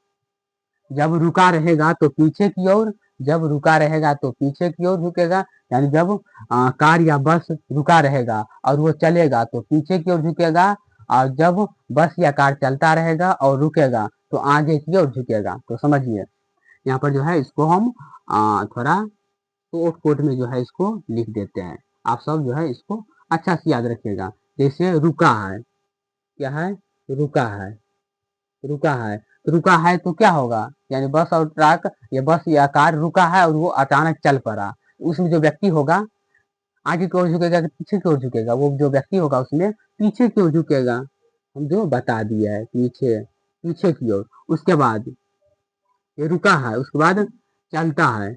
जब रुका रहेगा तो पीछे की ओर, जब रुका रहेगा तो पीछे की ओर झुकेगा। यानी जब कार या बस रुका रहेगा और वो चलेगा तो पीछे की ओर झुकेगा, और जब बस या कार चलता रहेगा और रुकेगा तो आगे की ओर झुकेगा। तो समझिए, यहाँ पर जो है इसको हम थोड़ा शॉर्ट कोट में जो है इसको लिख देते हैं। आप सब जो है इसको अच्छा से याद रखिएगा। जैसे रुका है, क्या है? रुका है। रुका है, तो रुका है तो क्या होगा, यानी बस और ट्रक या बस या कार रुका है और वो अचानक चल पड़ा, उसमें जो व्यक्ति होगा आगे की ओर झुकेगा कि पीछे की ओर झुकेगा? वो जो व्यक्ति होगा उसमें पीछे की ओर झुकेगा। हम जो बता दिया है, पीछे, पीछे की ओर। उसके बाद ये रुका है, उसके बाद चलता है,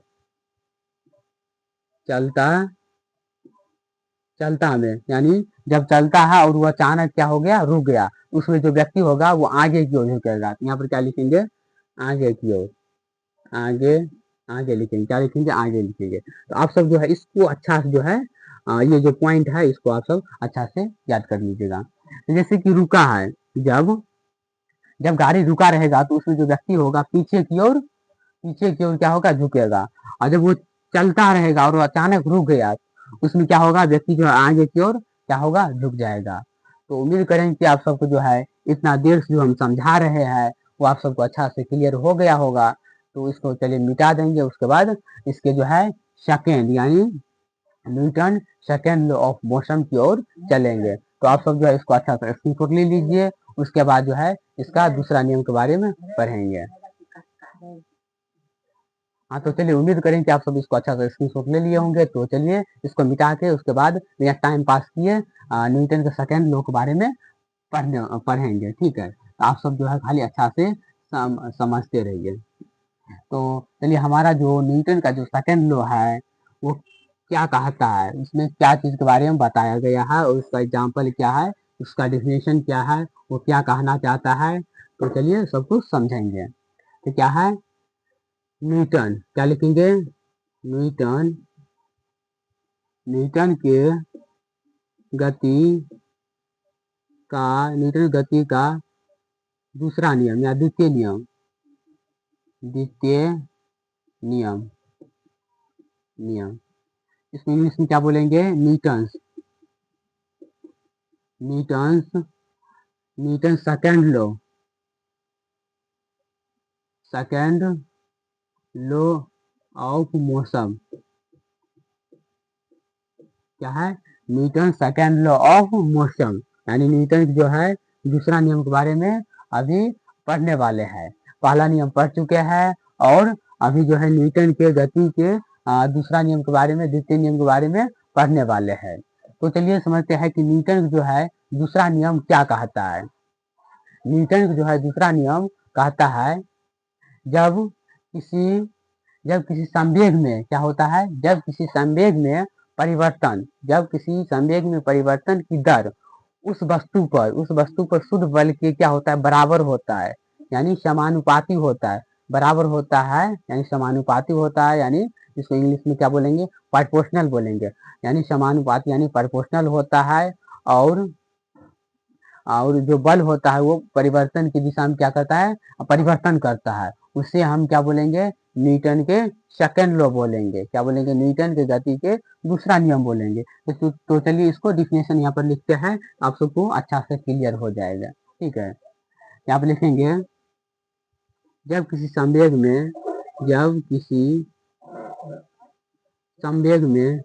चलता, चलता में, यानी जब चलता है और वो अचानक क्या हो गया, रुक गया, उसमें जो व्यक्ति होगा वो आगे की ओर झुकेगा। यहाँ पर क्या लिखेंगे? आगे की ओर। आगे, आगे लिखेंगे, क्या लिखेंगे? आगे लिखेंगे। तो आप सब जो है इसको अच्छा से जो है ये जो पॉइंट है इसको आप सब अच्छा से याद कर लीजिएगा। जैसे कि रुका है, जब जब गाड़ी रुका रहेगा तो उसमें जो व्यक्ति होगा पीछे की ओर, पीछे की ओर क्या होगा, झुकेगा। और जब वो चलता रहेगा और वो अचानक रुक गया, उसमें क्या होगा, व्यक्ति जो है आगे की ओर क्या होगा, झुक जाएगा। तो उम्मीद करें कि आप सबको जो है इतना देर से जो हम समझा रहे हैं वो आप सबको अच्छा से क्लियर हो गया होगा। तो इसको चलिए मिटा देंगे। उसके बाद इसके जो है सेकेंड, यानी Newton second law of motion की ओर चलेंगे। तो आप सब जो है इसको अच्छा से स्क्रीनशॉट ले लीजिए। उसके बाद जो है इसका दूसरा नियम के बारे में पढ़ेंगे। हाँ, तो चलिए उम्मीद करें कि आप सब इसको अच्छा से स्क्रीनशॉट ले लिए होंगे। तो चलिए इसको मिटा के उसके बाद यहाँ टाइम पास किए न्यूटन के सेकेंड लॉ के बारे में पढ़ेंगे। ठीक है, तो आप सब जो है खाली अच्छा से समझते रहिए। तो चलिए, हमारा जो न्यूटन का जो सेकेंड लॉ है वो क्या कहता है, उसमें क्या चीज के बारे में बताया गया है और उसका एग्जाम्पल क्या है, उसका डिफिनेशन क्या है, वो क्या कहना चाहता है। तो चलिए सब कुछ समझेंगे। तो क्या है न्यूटन, क्या लिखेंगे? न्यूटन, न्यूटन के गति न्यूटन गति का दूसरा नियम या द्वितीय नियम, द्वितीय नियम, नियम इसको इंग्लिश में क्या बोलेंगे? Newton's, Newton's, Newton second law, second law of motion. क्या है? Newton second law of motion, यानी न्यूटन जो है दूसरा नियम के बारे में अभी पढ़ने वाले हैं। पहला नियम पढ़ चुके हैं और अभी जो है न्यूटन के गति के दूसरा नियम के बारे में, द्वितीय नियम के बारे में पढ़ने वाले हैं। तो चलिए समझते हैं कि न्यूटन जो है दूसरा नियम क्या कहता है। न्यूटन जो है दूसरा नियम कहता है, जब किसी जब किसी संवेग में क्या होता है, जब किसी संवेग में परिवर्तन, जब किसी संवेग में परिवर्तन की दर उस वस्तु पर शुद्ध बल के क्या होता है, बराबर होता है, यानी समानुपाती होता है। बराबर होता है यानी समानुपाती होता है, यानी इसको इंग्लिश में क्या बोलेंगे? प्रोपोर्शनल बोलेंगे। यानी समानुपाती यानी प्रोपोर्शनल होता है। और जो बल होता है वो परिवर्तन की दिशा में क्या करता है, परिवर्तन करता है। उसे हम क्या बोलेंगे? न्यूटन के सेकंड लॉ बोलेंगे। क्या बोलेंगे? न्यूटन के गति के दूसरा नियम बोलेंगे। तो चलिए इसको डिफिनेशन यहाँ पर लिखते हैं, आप सबको अच्छा से क्लियर हो जाएगा। ठीक है, यहाँ पर लिखेंगे, जब किसी संवेग में जब किसी संवेग में,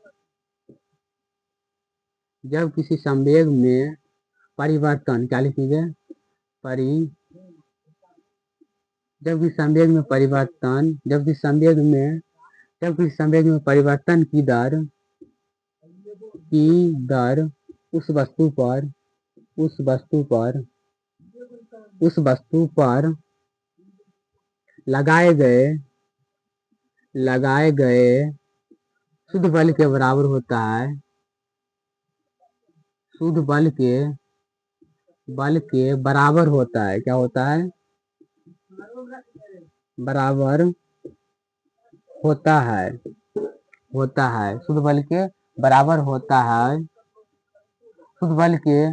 जब किसी संवेग में परिवर्तन, क्या लिखेंगे, जब किसी संवेग में परिवर्तन, जब किसी संवेग में परिवर्तन की दर उस वस्तु पर उस वस्तु पर लगाए गए शुद्ध बल के बराबर होता है, शुद्ध बल के बराबर होता है। क्या होता है, बराबर होता है, शुद्ध बल के बराबर होता है, शुद्ध बल के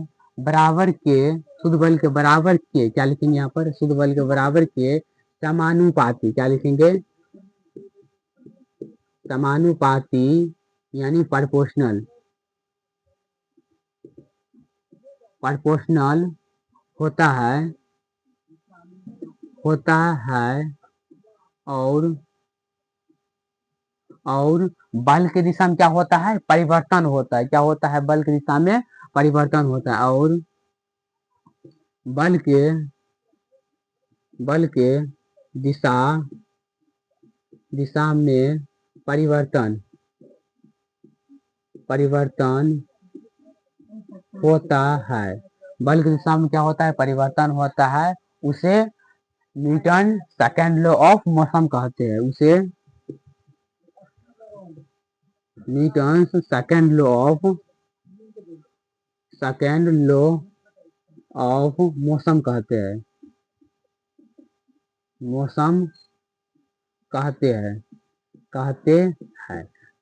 बराबर के क्या लिखेंगे यहाँ पर, शुद्ध बल के बराबर के समानुपाती, क्या लिखेंगे, समानुपाती यानी प्रोपोर्शनल होता है और बल की दिशा में क्या होता है, परिवर्तन होता है। क्या होता है, बल की दिशा में परिवर्तन होता है और बल के दिशा में परिवर्तन होता है। बल की दिशा में क्या होता है, परिवर्तन होता है। उसे Newton second law of motion कहते हैं। उसे Newton second law of motion कहते हैं,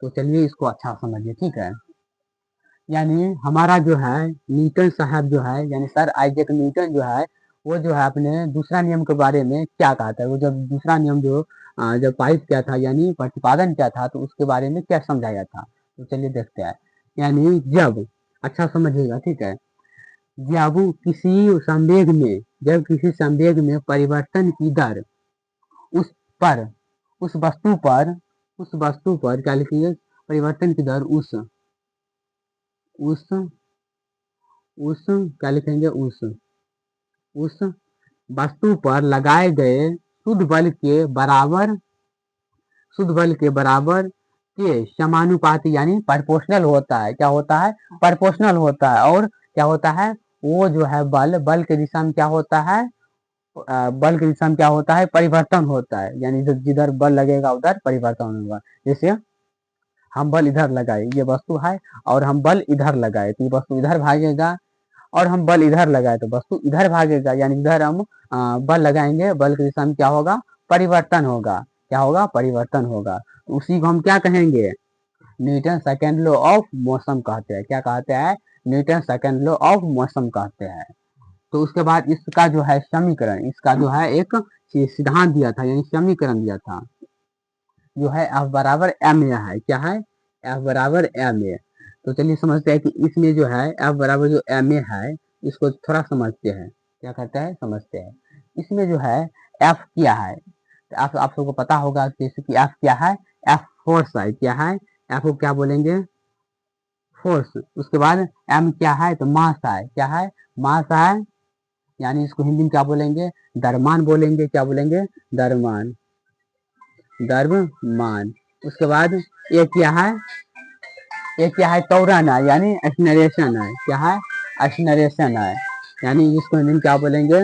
तो चलिए इसको अच्छा समझिए, ठीक है। यानी हमारा जो है न्यूटन साहब जो है, यानी सर आइजैक न्यूटन जो है, वो जो है अपने दूसरा नियम के बारे में क्या कहता है, वो जब दूसरा नियम जब पारित किया था, यानी प्रतिपादन किया था, तो उसके बारे में क्या समझाया था, तो चलिए देखते हैं। यानी जब, अच्छा समझिएगा, ठीक है, जब किसी संवेग में परिवर्तन की दर उस वस्तु पर क्या लिखिए, परिवर्तन की दर क्या लिखेंगे, उस वस्तु पर लगाए गए शुद्ध बल के बराबर के समानुपाती यानी प्रोपोर्शनल होता है। क्या होता है, प्रोपोर्शनल होता है। और क्या होता है, वो जो है बल के दिशा में क्या होता है, परिवर्तन होता है। यानी जिधर बल लगेगा उधर परिवर्तन होगा। जैसे हम बल इधर लगाए, ये वस्तु है, और हम बल इधर लगाए तो ये वस्तु इधर भागेगा, और हम बल इधर लगाए तो वस्तु इधर भागेगा। यानी इधर हम बल लगाएंगे, बल की दिशा में क्या होगा, परिवर्तन होगा। क्या होगा, परिवर्तन होगा। तो उसी को हम क्या कहेंगे, Newton second law of motion कहते हैं। क्या कहते हैं, Newton second law of motion कहते हैं। तो उसके बाद इसका जो है समीकरण, इसका जो है एक सिद्धांत दिया था, यानी समीकरण दिया था, जो है F बराबर एम ए है। क्या है, F बराबर एम ए। तो चलिए समझते हैं कि इसमें जो है F बराबर जो एम ए है, इसको थोड़ा समझते हैं। क्या कहते हैं, समझते हैं। इसमें जो है F क्या है, तो आप सबको पता होगा जैसे कि F क्या है, F फोर्स है। क्या है, F को क्या बोलेंगे, फोर्स। उसके बाद M क्या है, तो मास है। क्या है, मास है, यानी इसको हिंदी में क्या बोलेंगे, द्रव्यमान बोलेंगे। क्या बोलेंगे, द्रव्यमान। उसके बाद ये क्या है, त्वरण है, यानी एक्सलरेशन है। क्या है, एक्सलरेशन है, यानी इसको हिंदी में क्या बोलेंगे,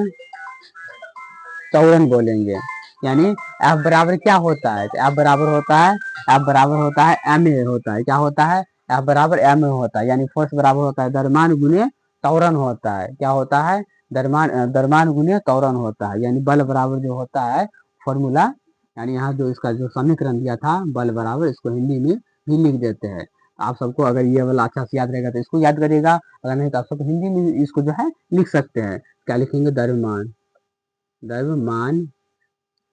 त्वरण बोलेंगे। यानी F बराबर क्या होता है, तो F बराबर होता है एम ए होता है। क्या होता है, F बराबर एम ए होता है, यानी फोर्स बराबर होता है द्रव्यमान गुने त्वरण होता है। क्या होता है, द्रव्यमान गुने त्वरण होता है। यानी बल बराबर जो होता है फॉर्मूला, यानी यहाँ जो इसका जो समीकरण दिया था बल बराबर, इसको हिंदी में भी लिख देते हैं। आप सबको अगर ये वाला अच्छा से याद रहेगा तो इसको याद करिएगा, अगर नहीं तो आप सबको हिंदी में इसको जो है लिख सकते हैं। क्या लिखेंगे,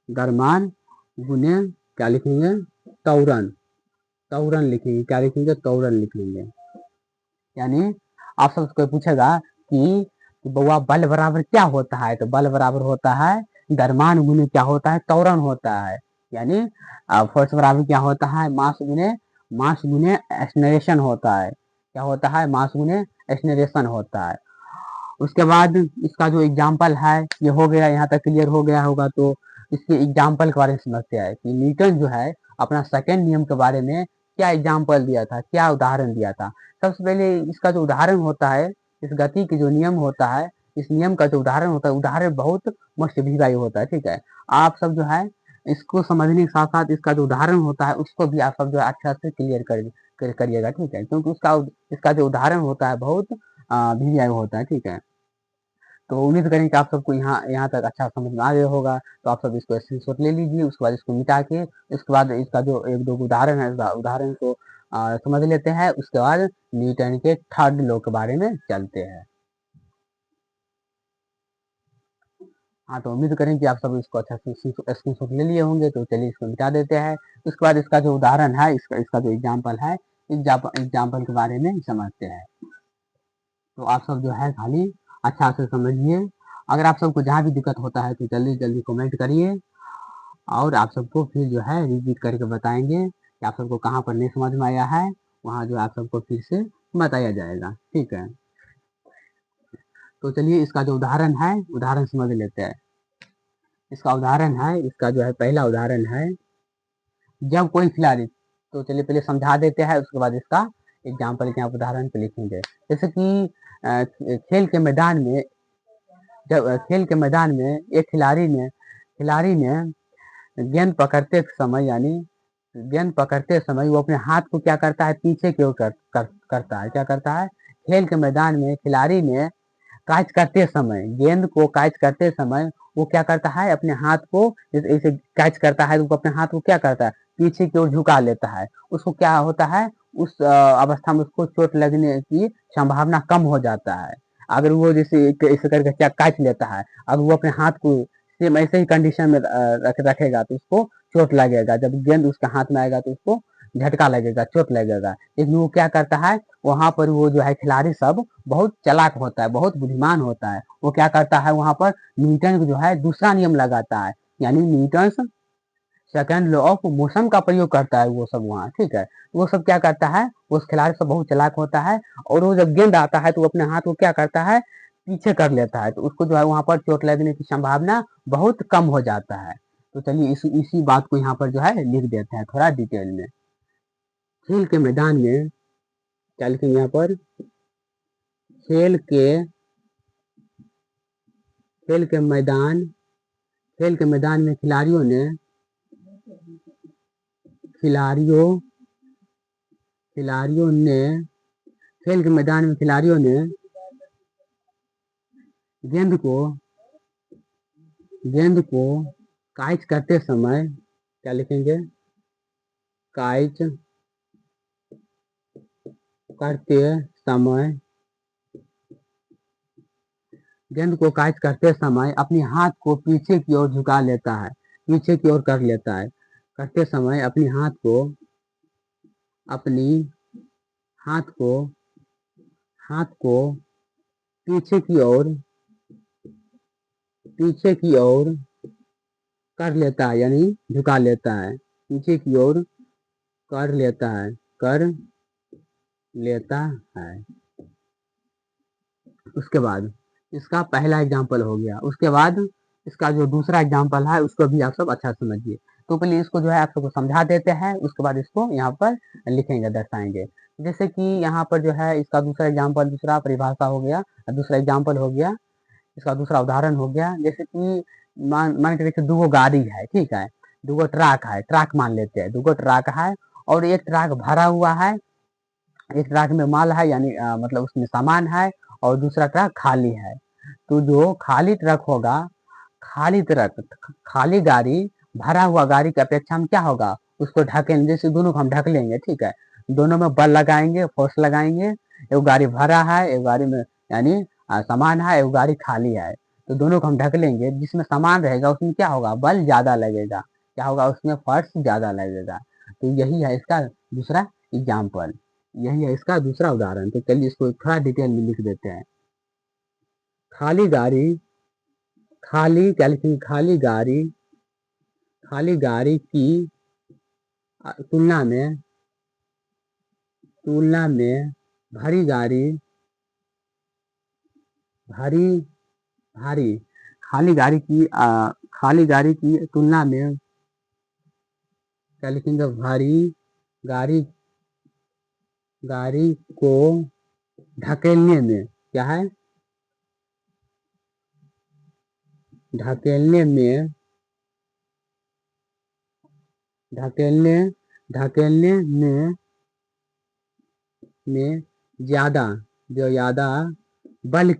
द्रव्यमान गुने क्या लिखेंगे, त्वरण लिखेंगे। क्या लिखेंगे, त्वरण लिखेंगे। यानी आप सबसे पूछेगा कि बउआ बल बराबर क्या होता है, तो बल बराबर होता है द्रव्यमान गुने क्या होता है, त्वरण होता है। यानी फोर्स बराबर क्या होता है, मास गुने मास गुने एक्सनरेशन होता है। क्या होता है? मास गुने एक्सनरेशन होता है। उसके बाद इसका जो एग्जाम्पल है ये हो गया, यहाँ तक क्लियर हो गया होगा। तो इसके एग्जाम्पल के बारे में समझते हैं कि न्यूटन जो है अपना सेकंड नियम के बारे में क्या एग्जाम्पल दिया था, क्या उदाहरण दिया था। सबसे पहले इसका जो उदाहरण होता है, इस गति की जो नियम होता है, इस नियम का जो उदाहरण होता है, उदाहरण बहुत मस्त भी होता है। ठीक है, आप सब जो है इसको समझने के साथ साथ इसका जो उदाहरण होता है उसको भी आप सब जो है अच्छा से क्लियर करिएगा। ठीक है, क्योंकि उसका इसका जो उदाहरण होता है बहुत भी होता है। ठीक है, तो उम्मीद करें कि आप सबको यहाँ यहाँ तक अच्छा समझ में आ गया होगा। तो आप सब इसको स्क्रीनशॉट ले लीजिए, उसके बाद इसको मिटा के उसके बाद इसका जो एक दो उदाहरण है, उदाहरण को समझ लेते हैं। उसके बाद न्यूटन के थर्ड लॉ के बारे में चलते हैं। हाँ, तो उम्मीद करें कि आप सब इसको अच्छा से स्क्रीनशॉट ले लिए होंगे। तो चलिए इसको मिटा देते हैं। उसके बाद इसका जो उदाहरण है, इसका जो एग्जाम्पल है, एग्जाम्पल के बारे में समझते हैं। तो आप सब जो है खाली अच्छा से समझिए। अगर आप सबको जहाँ भी दिक्कत होता है तो जल्दी जल्दी कमेंट करिए, और आप सबको फिर जो है रिपीट करके बताएंगे कि आप सबको कहाँ पर नहीं समझ में आया है, वहाँ जो आप सबको फिर से बताया जाएगा। ठीक है, तो चलिए इसका जो उदाहरण है, उदाहरण समझ लेते हैं। इसका उदाहरण है, इसका जो है पहला उदाहरण है, जब कोई खिलाड़ी, तो चलिए पहले समझा देते हैं, उसके बाद इसका एग्जाम्पल के यहाँ उदाहरण पे लिखेंगे। जैसे कि खेल के मैदान में, जब खेल के मैदान में एक खिलाड़ी ने गेंद पकड़ते समय, यानी गेंद पकड़ते समय वो अपने हाथ को क्या करता है? पीछे की ओर करता है। क्या करता है? खेल के मैदान में खिलाड़ी ने कैच करते समय, गेंद को कैच करते समय वो क्या करता है? अपने हाथ को ऐसे कैच करता है, तो वो अपने हाथ को क्या करता है? पीछे की ओर झुका लेता है। उसको क्या होता है? उस अवस्था में उसको चोट लगने की संभावना कम हो जाता है। अगर वो जैसे ऐसे करके क्या कैच लेता है, अगर वो अपने हाथ को सेम ऐसे ही कंडीशन में रखेगा तो उसको चोट लगेगा। जब गेंद उसके हाथ में आएगा तो उसको झटका लगेगा, चोट लगेगा। लेकिन वो क्या करता है? वहां पर वो जो है खिलाड़ी सब बहुत चालाक होता है, बहुत बुद्धिमान होता है। वो क्या करता है? वहां पर न्यूटन जो है दूसरा नियम लगाता है, यानी Newton second law of motion का प्रयोग करता है वो सब वहाँ। ठीक है, वो सब क्या करता है? उस खिलाड़ी सब बहुत चालाक होता है, और वो जब गेंद आता है तो वो अपने हाथ को क्या करता है? पीछे कर लेता है, तो उसको जो है वहां पर चोट लगने की संभावना बहुत कम हो जाता है। तो चलिए इसी बात को यहाँ पर जो है लिख देते हैं थोड़ा डिटेल में। खेल के मैदान में क्या लिखेंगे यहाँ पर? खेल के खेल के मैदान खेल के मैदान में खिलाड़ियों खिलाड़ियों ने खेल के मैदान में खिलाड़ियों ने गेंद को गेंद को कैच करते समय, क्या लिखेंगे? कैच करते समय गेंद को कैच करते समय अपने हाथ को पीछे की ओर झुका लेता है, पीछे की ओर कर लेता है। करते समय अपने अपनी हाथ को हाथ को पीछे की ओर कर लेता है, यानी झुका लेता है, पीछे की ओर कर लेता है कर लेता है। उसके बाद इसका पहला एग्जाम्पल हो गया। उसके बाद इसका जो दूसरा एग्जाम्पल है उसको भी आप सब अच्छा समझिए। तो पहले इसको जो है आप सबको समझा देते हैं, उसके बाद इसको यहाँ पर लिखेंगे, दर्शाएंगे। जैसे कि यहाँ पर जो है इसका दूसरा एग्जाम्पल, दूसरा परिभाषा हो गया, दूसरा एग्जाम्पल हो गया, इसका दूसरा उदाहरण हो गया। जैसे कि मान के देखिए दो गाड़ी है, ठीक है, दो ट्रक है, ट्रक मान लेते हैं, दो ट्रक है, और एक ट्रक भरा हुआ है, एक ट्रक में माल है, यानी मतलब उसमें सामान है, और दूसरा ट्रक खाली है। तो जो खाली ट्रक होगा, खाली ट्रक खाली गाड़ी भरा हुआ गाड़ी की अपेक्षा में क्या होगा? उसको ढकेंगे, जैसे दोनों को हम ढक लेंगे, ठीक है, दोनों में बल लगाएंगे, फोर्स लगाएंगे। एक गाड़ी भरा है, एक गाड़ी में यानी सामान है, एक गाड़ी खाली है, तो दोनों को हम ढक लेंगे। जिसमें सामान रहेगा उसमें क्या होगा? बल ज्यादा लगेगा, क्या होगा? उसमें फोर्स ज्यादा लगेगा। तो यही है इसका दूसरा एग्जाम्पल, यही है इसका दूसरा उदाहरण। तो चलिए इसको थोड़ा डिटेल में लिख देते हैं। खाली गाड़ी खाली क्या लिखेंगे? खाली गाड़ी की तुलना में तुलना में भारी गाड़ी भारी भारी खाली गाड़ी की तुलना में क्या लिखेंगे? भारी गाड़ी गाड़ी को ढकेलने में क्या है? ढकेलने में ढकेलने ढकेलने में ज्यादा ज्यादा बल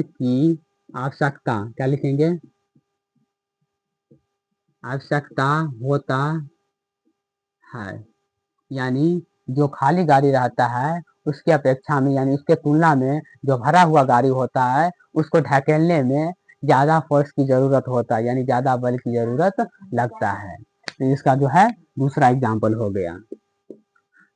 की आवश्यकता क्या लिखेंगे? आवश्यकता होता है। यानी जो खाली गाड़ी रहता है उसकी अपेक्षा में यानी उसके तुलना में जो भरा हुआ गाड़ी होता है उसको ढकेलने में ज्यादा फोर्स की जरूरत होता है, यानी ज्यादा बल की जरूरत लगता है। तो इसका जो है दूसरा एग्जाम्पल हो गया।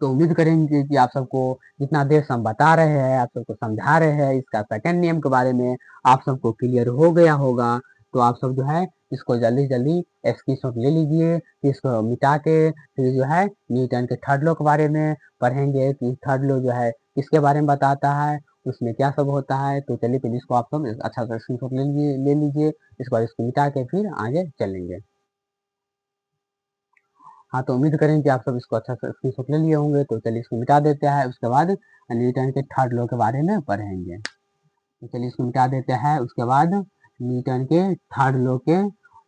तो उम्मीद करेंगे कि आप सबको जितना देर से हम बता रहे हैं, आप सबको समझा रहे हैं, इसका सेकंड नियम के बारे में आप सबको क्लियर हो गया होगा। तो आप सब जो है इसको जल्दी जल्दी स्क्रीनशॉट ले लीजिए, फिर इसको मिटा के फिर जो है न्यूटन के थर्ड लॉ के बारे में पढ़ेंगे कि थर्ड लॉ जो है किसके बारे में बताता है, उसमें क्या सब होता है। तो चलिए पहले इसको आप सब अच्छा सा स्क्रीनशॉट ले लीजिए, इसके बाद इसको मिटा के फिर आगे चलेंगे। हाँ, तो उम्मीद करें कि आप सब इसको अच्छा से स्क्रीनशॉट ले लिए होंगे। तो चलिए इसको मिटा देते हैं, उसके बाद न्यूटन के थर्ड लॉ के बारे में पढ़ेंगे। तो चलिए इसको मिटा देते हैं, उसके बाद न्यूटन के थर्ड लॉ के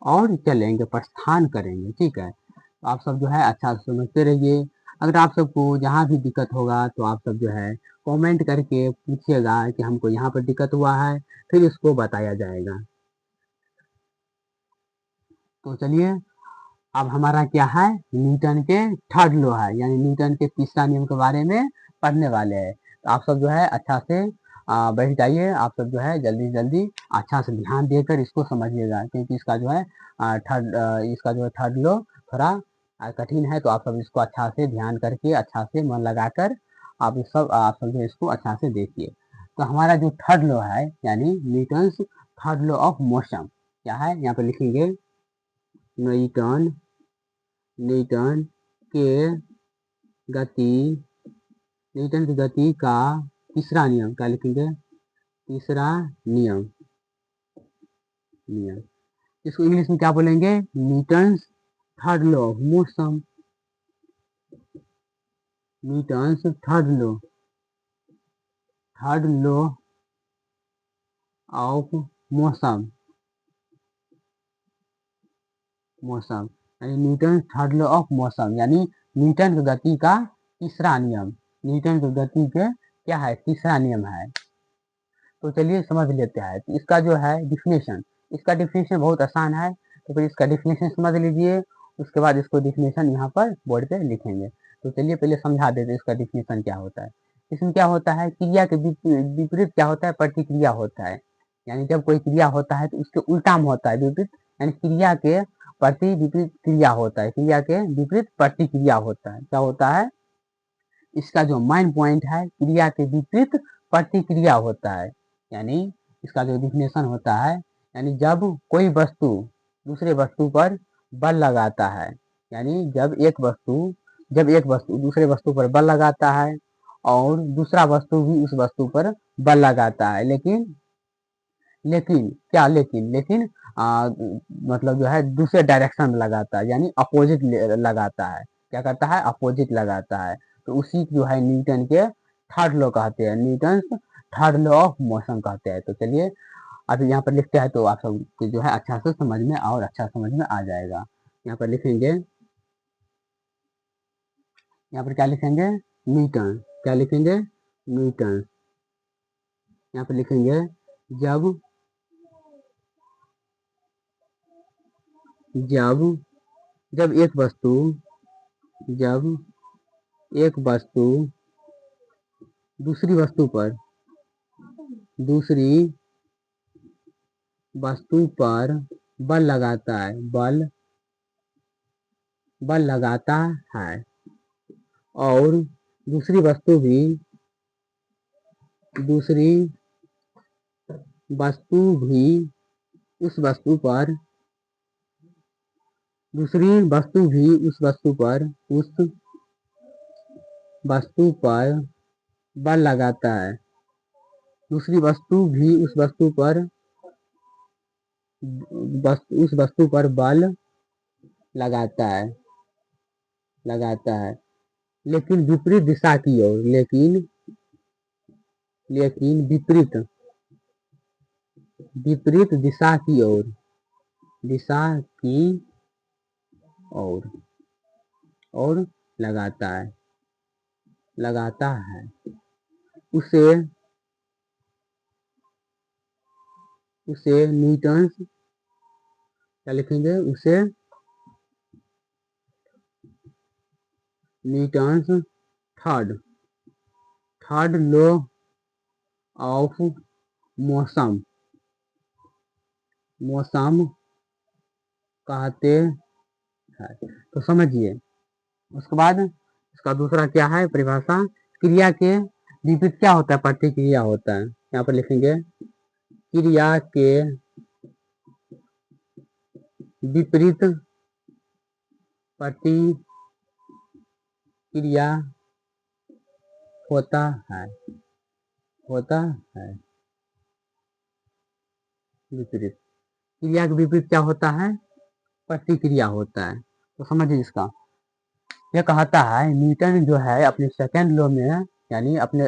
और चलेंगे, प्रस्थान करेंगे। ठीक है, तो आप सब जो है अच्छा से समझते रहिए। अगर आप सबको जहाँ भी दिक्कत होगा तो आप सब जो है कमेंट करके पूछिएगा कि हमको यहाँ पर दिक्कत हुआ है, फिर इसको बताया जाएगा। तो चलिए अब हमारा क्या है, न्यूटन के थर्ड लॉ है, यानी न्यूटन के तीसरा नियम के बारे में पढ़ने वाले हैं। तो आप सब जो है अच्छा से बैठ जाइए, आप सब जो है जल्दी जल्दी अच्छा से ध्यान देकर इसको समझिएगा, क्योंकि इसका जो है थर्ड लॉ थोड़ा कठिन है। तो आप सब इसको अच्छा से ध्यान करके अच्छा से मन लगाकर आप सब जो है इसको अच्छा से देखिए। तो हमारा जो थर्ड लॉ है यानी Newton third law of motion क्या है, यहाँ पे लिखेंगे न्यूटन न्यूटन के गति न्यूटन की गति का तीसरा नियम क्या लिखेंगे? तीसरा नियम नियम इसको इंग्लिश में क्या बोलेंगे? Newton third law of motion. Newton third law of motion motion यानी Newton third law of motion यानी न्यूटन की गति का तीसरा नियम। न्यूटन की गति के क्या है? तीसरा नियम है। तो चलिए समझ लेते हैं। तो इसका जो है डिफिनेशन, इसका डिफिनेशन बहुत आसान है। तो फिर इसका डिफिनेशन समझ लीजिए, उसके बाद इसको डिफिनेशन यहाँ पर बोर्ड पे लिखेंगे। तो चलिए पहले समझा देते हैं इसका डिफिनेशन क्या होता है। इसमें क्या होता है, क्रिया के विपरीत क्या होता है? प्रतिक्रिया होता है। यानी जब कोई क्रिया होता है तो उसके उल्टा में होता है विपरीत, यानी क्रिया के प्रति विपरीत क्रिया होता है, क्रिया के विपरीत प्रतिक्रिया होता है। क्या होता है? इसका जो मेन पॉइंट है, क्रिया के विपरीत प्रतिक्रिया होता है। यानी इसका जो डिफिनेशन होता है, यानी जब कोई वस्तु दूसरे वस्तु पर बल लगाता है, यानी जब एक वस्तु दूसरे वस्तु पर बल लगाता है और दूसरा वस्तु भी उस वस्तु पर बल लगाता है, लेकिन लेकिन क्या लेकिन लेकिन मतलब जो है दूसरे डायरेक्शन में लगाता है, यानी अपोजिट लगाता है। क्या करता है? अपोजिट लगाता है। तो उसी जो है न्यूटन के थर्ड लॉ कहते हैं, Newton third law of motion कहते हैं। तो चलिए अभी यहाँ पर लिखते हैं तो आप सब जो है अच्छा से समझ में और अच्छा समझ में आ जाएगा। यहाँ पर लिखेंगे, यहाँ पर क्या लिखेंगे? न्यूटन। क्या लिखेंगे? न्यूटन। यहाँ पर लिखेंगे जब जब जब जब एक वस्तु दूसरी वस्तु पर दूसरी वस्तु पर बल लगाता है बल लगाता है और दूसरी वस्तु भी दूसरी वस्तु भी उस वस्तु पर दूसरी वस्तु भी उस वस्तु पर उस वस्तु पर बल लगाता है, दूसरी वस्तु भी उस वस्तु पर बल लगाता है लेकिन विपरीत दिशा की ओर, लेकिन विपरीत दिशा की ओर लगाता है उसे न्यूटन्स क्या लिखेंगे, उसे Newton's third law of motion कहते हैं। तो समझिए, उसके बाद इसका दूसरा क्या है परिभाषा, क्रिया के विपरीत क्या होता है, प्रतिक्रिया होता है। यहाँ पर लिखेंगे क्रिया के विपरीत प्रतिक्रिया होता है विपरीत, क्रिया के विपरीत क्या होता है, प्रतिक्रिया होता है। तो समझिए इसका, यह कहता है न्यूटन जो है अपने सेकेंड लॉ में, यानी अपने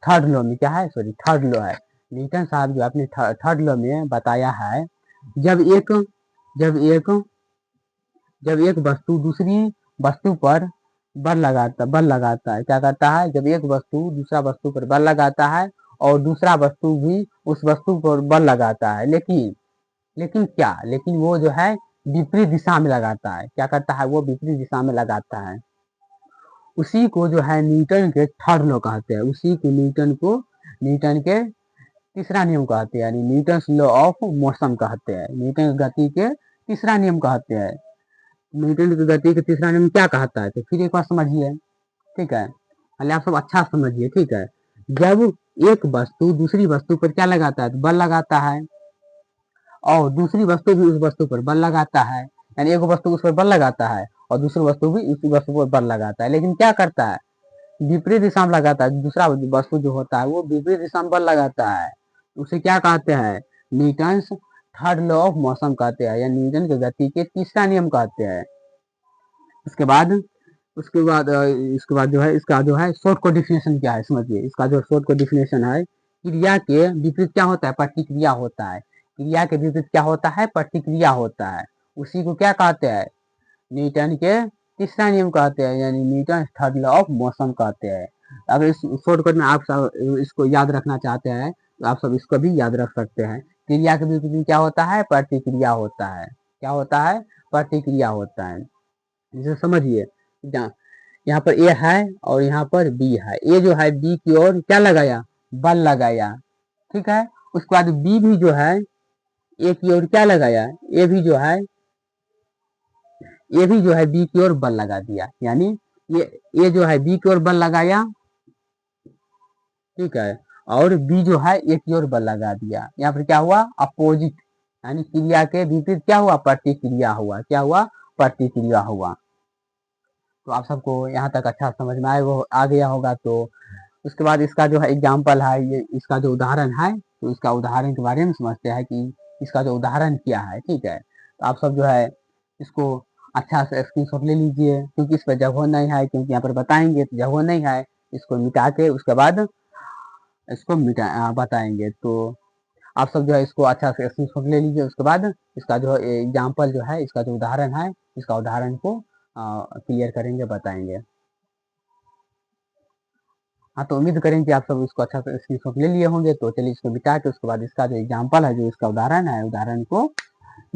थर्ड लॉ में क्या है, थर्ड लॉ है, न्यूटन साहब जो अपने थर्ड लॉ में बताया है, जब एक वस्तु दूसरी वस्तु पर बल लगाता है, क्या करता है, जब एक वस्तु दूसरा वस्तु पर बल लगाता है और दूसरा वस्तु भी उस वस्तु पर बल लगाता है, लेकिन वो जो है विपरीत दिशा में लगाता है, क्या करता है, वो विपरीत दिशा में लगाता है, उसी को जो है न्यूटन के थर्ड लॉ कहते हैं, उसी को न्यूटन के तीसरा नियम कहते हैं, यानी न्यूटन्स लॉ ऑफ मोशन कहते हैं, न्यूटन की गति के तीसरा नियम कहते हैं। न्यूटन की गति के तीसरा नियम क्या कहता है, तो फिर एक बार समझिए, ठीक है, पहले आप सब अच्छा समझिए, ठीक है। जब एक वस्तु दूसरी वस्तु पर क्या लगाता है, तो बल लगाता है, और दूसरी वस्तु भी उस वस्तु पर बल लगाता है, यानी एक वस्तु उस पर बल लगाता है और दूसरी वस्तु भी उस वस्तु पर बल लगाता है, लेकिन क्या करता है, विपरीत दिशा में लगाता है, दूसरा वस्तु जो होता है वो विपरीत दिशा में बल लगाता है, उसे क्या कहते हैं, Newton's third law of motion कहते हैं, या न्यूटन की गति के तीसरा नियम कहते हैं। उसके बाद जो है इसका जो है शॉर्ट को डिफिनेशन क्या है, समझिए, इसका जो शॉर्ट को डिफिनेशन है, क्रिया के विपरीत क्या होता है, प्रतिक्रिया होता है, क्रिया के विपरीत क्या होता है, प्रतिक्रिया होता है, उसी को क्या कहते हैं, न्यूटन के तीसरा नियम कहते हैं, यानी Newton third law of motion कहते हैं। अगर इस शॉर्टकट में आप सब इसको याद रखना चाहते हैं तो आप सब इसको भी याद रख सकते हैं, क्रिया के विपरीत क्या होता है, प्रतिक्रिया होता है, क्या होता है, प्रतिक्रिया होता है। जिसे समझिए, यहाँ पर ए है और यहाँ पर बी है, ए जो है बी की ओर क्या लगाया, बल लगाया, ठीक है, उसके बाद बी भी जो है ए की ओर क्या लगाया, ए भी जो है बी की ओर बल लगा दिया, यानी ये जो है बी की ओर बल लगाया, ठीक है, और बी जो है ए की ओर बल लगा दिया, यहाँ पर क्या हुआ, अपोजिट, यानी क्रिया के विपरीत क्या हुआ, प्रतिक्रिया हुआ, क्या हुआ, प्रतिक्रिया हुआ। तो आप सबको यहाँ तक अच्छा समझ में आ गया होगा। तो उसके बाद इसका जो है एग्जाम्पल है, ये इसका जो उदाहरण है, तो इसका उदाहरण के बारे में समझते हैं कि इसका जो उदाहरण क्या है, ठीक है। तो आप सब जो है इसको अच्छा से स्क्रीनशॉट ले लीजिए, क्योंकि इस पर जगह नहीं है, क्योंकि यहाँ पर बताएंगे तो जगह नहीं है, इसको मिटा के उसके बाद इसको बताएंगे। तो आप सब जो है इसको अच्छा से स्क्रीनशॉट ले लीजिए, उसके बाद इसका जो एग्जाम्पल जो है, इसका जो उदाहरण है, इसका उदाहरण को क्लियर करेंगे, बताएंगे। हाँ, तो उम्मीद करें कि आप सब इसको अच्छा से स्क्रीनशॉट ले लिए होंगे। तो चलिए इसको मिटा के उसके बाद इसका जो एग्जाम्पल है, जो इसका उदाहरण है, उदाहरण को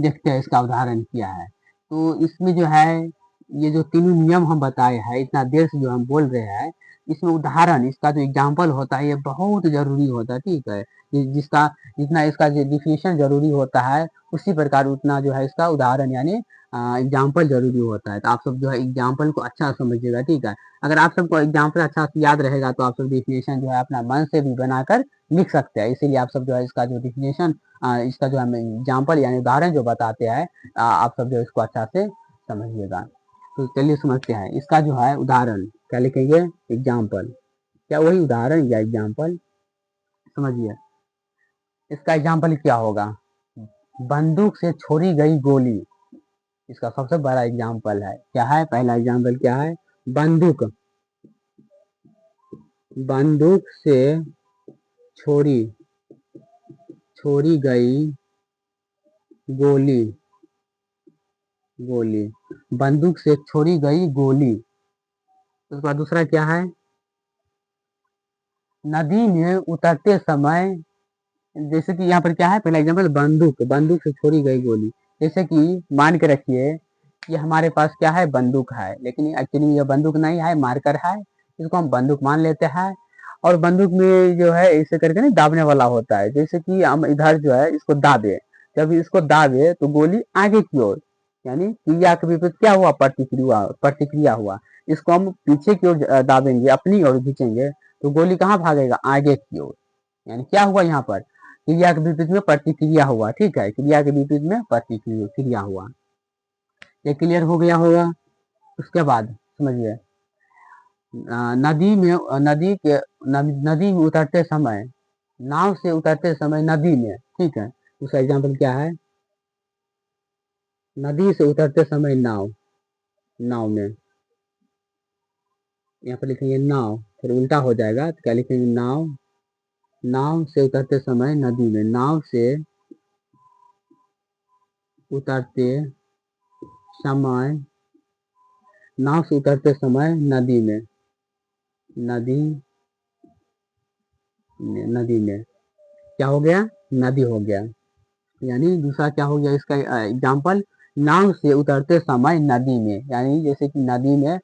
देखते हैं, इसका उदाहरण क्या है। तो इसमें जो है ये जो तीनों नियम हम बताए हैं, इतना देर से जो हम बोल रहे हैं, इसमें उदाहरण, इसका जो एग्जाम्पल होता है ये बहुत जरूरी होता है, ठीक है। जिसका जितना इसका जो डिफिनेशन जरूरी होता है, उसी प्रकार उतना जो है इसका उदाहरण यानी एग्जाम्पल जरूरी होता है। तो आप सब जो है एग्जाम्पल को अच्छा समझिएगा, ठीक है। अगर आप सबको एग्जाम्पल अच्छा से याद रहेगा तो आप सब डिफिनेशन जो है अपना मन से भी बनाकर लिख सकते हैं। इसीलिए आप सब जो है इसका जो डिफिनेशन, इसका जो हम एग्जाम्पल यानी उदाहरण जो बताते हैं, आप सब जो इसको अच्छा से समझिएगा। तो चलिए समझते हैं इसका जो है उदाहरण क्या लिखेंगे, एग्जाम्पल। क्या वही उदाहरण या एग्जाम्पल, समझिए इसका एग्जाम्पल क्या होगा, बंदूक से छोड़ी गई गोली, इसका सबसे बड़ा एग्जाम्पल है। क्या है पहला एग्जाम्पल, क्या है, बंदूक, बंदूक से छोड़ी छोड़ी गई गोली, गोली, बंदूक से छोड़ी गई गोली। उसके बाद दूसरा क्या है, नदी में उतरते समय, जैसे कि यहाँ पर क्या है, पहला एग्जाम्पल बंदूक, बंदूक से छोड़ी गई गोली। जैसे कि मान के रखिए कि हमारे पास क्या है, बंदूक है, लेकिन एक्चुअली ये बंदूक नहीं है, मार्कर है, इसको हम बंदूक मान लेते हैं। और बंदूक में जो है ऐसे करके ना दाबने वाला होता है, जैसे कि हम इधर जो है इसको दाबे, जब इसको दाबे तो गोली आगे की ओर, यानी क्रिया के विपरीत क्या हुआ, प्रतिक्रिया, प्रतिक्रिया हुआ। इसको हम पीछे की ओर दाबेंगे, अपनी ओर खींचेंगे, तो गोली कहाँ भागेगा, आगे की ओर। यानी क्या हुआ यहाँ पर, क्रिया के विपरीत में प्रतिक्रिया हुआ, ठीक है, क्रिया के विपरीत में प्रतिक्रिया हुआ। ये क्लियर हो गया होगा। उसके बाद समझिए, नदी में, नदी में उतरते समय, नाव से उतरते समय नदी में, ठीक है, उसका एग्जाम्पल क्या है, नदी से उतरते समय नाव, नाव में, यहाँ पर लिखेंगे नाव, फिर उल्टा हो जाएगा तो क्या लिखेंगे, नाव, नाव से उतरते समय नदी में, नाव से उतरते समय, नाव से उतरते समय नदी में, नदी, नदी में, क्या हो गया, नदी हो गया। यानी दूसरा क्या हो गया इसका एग्जाम्पल, नाव से उतरते समय नदी में, यानी जैसे कि नदी में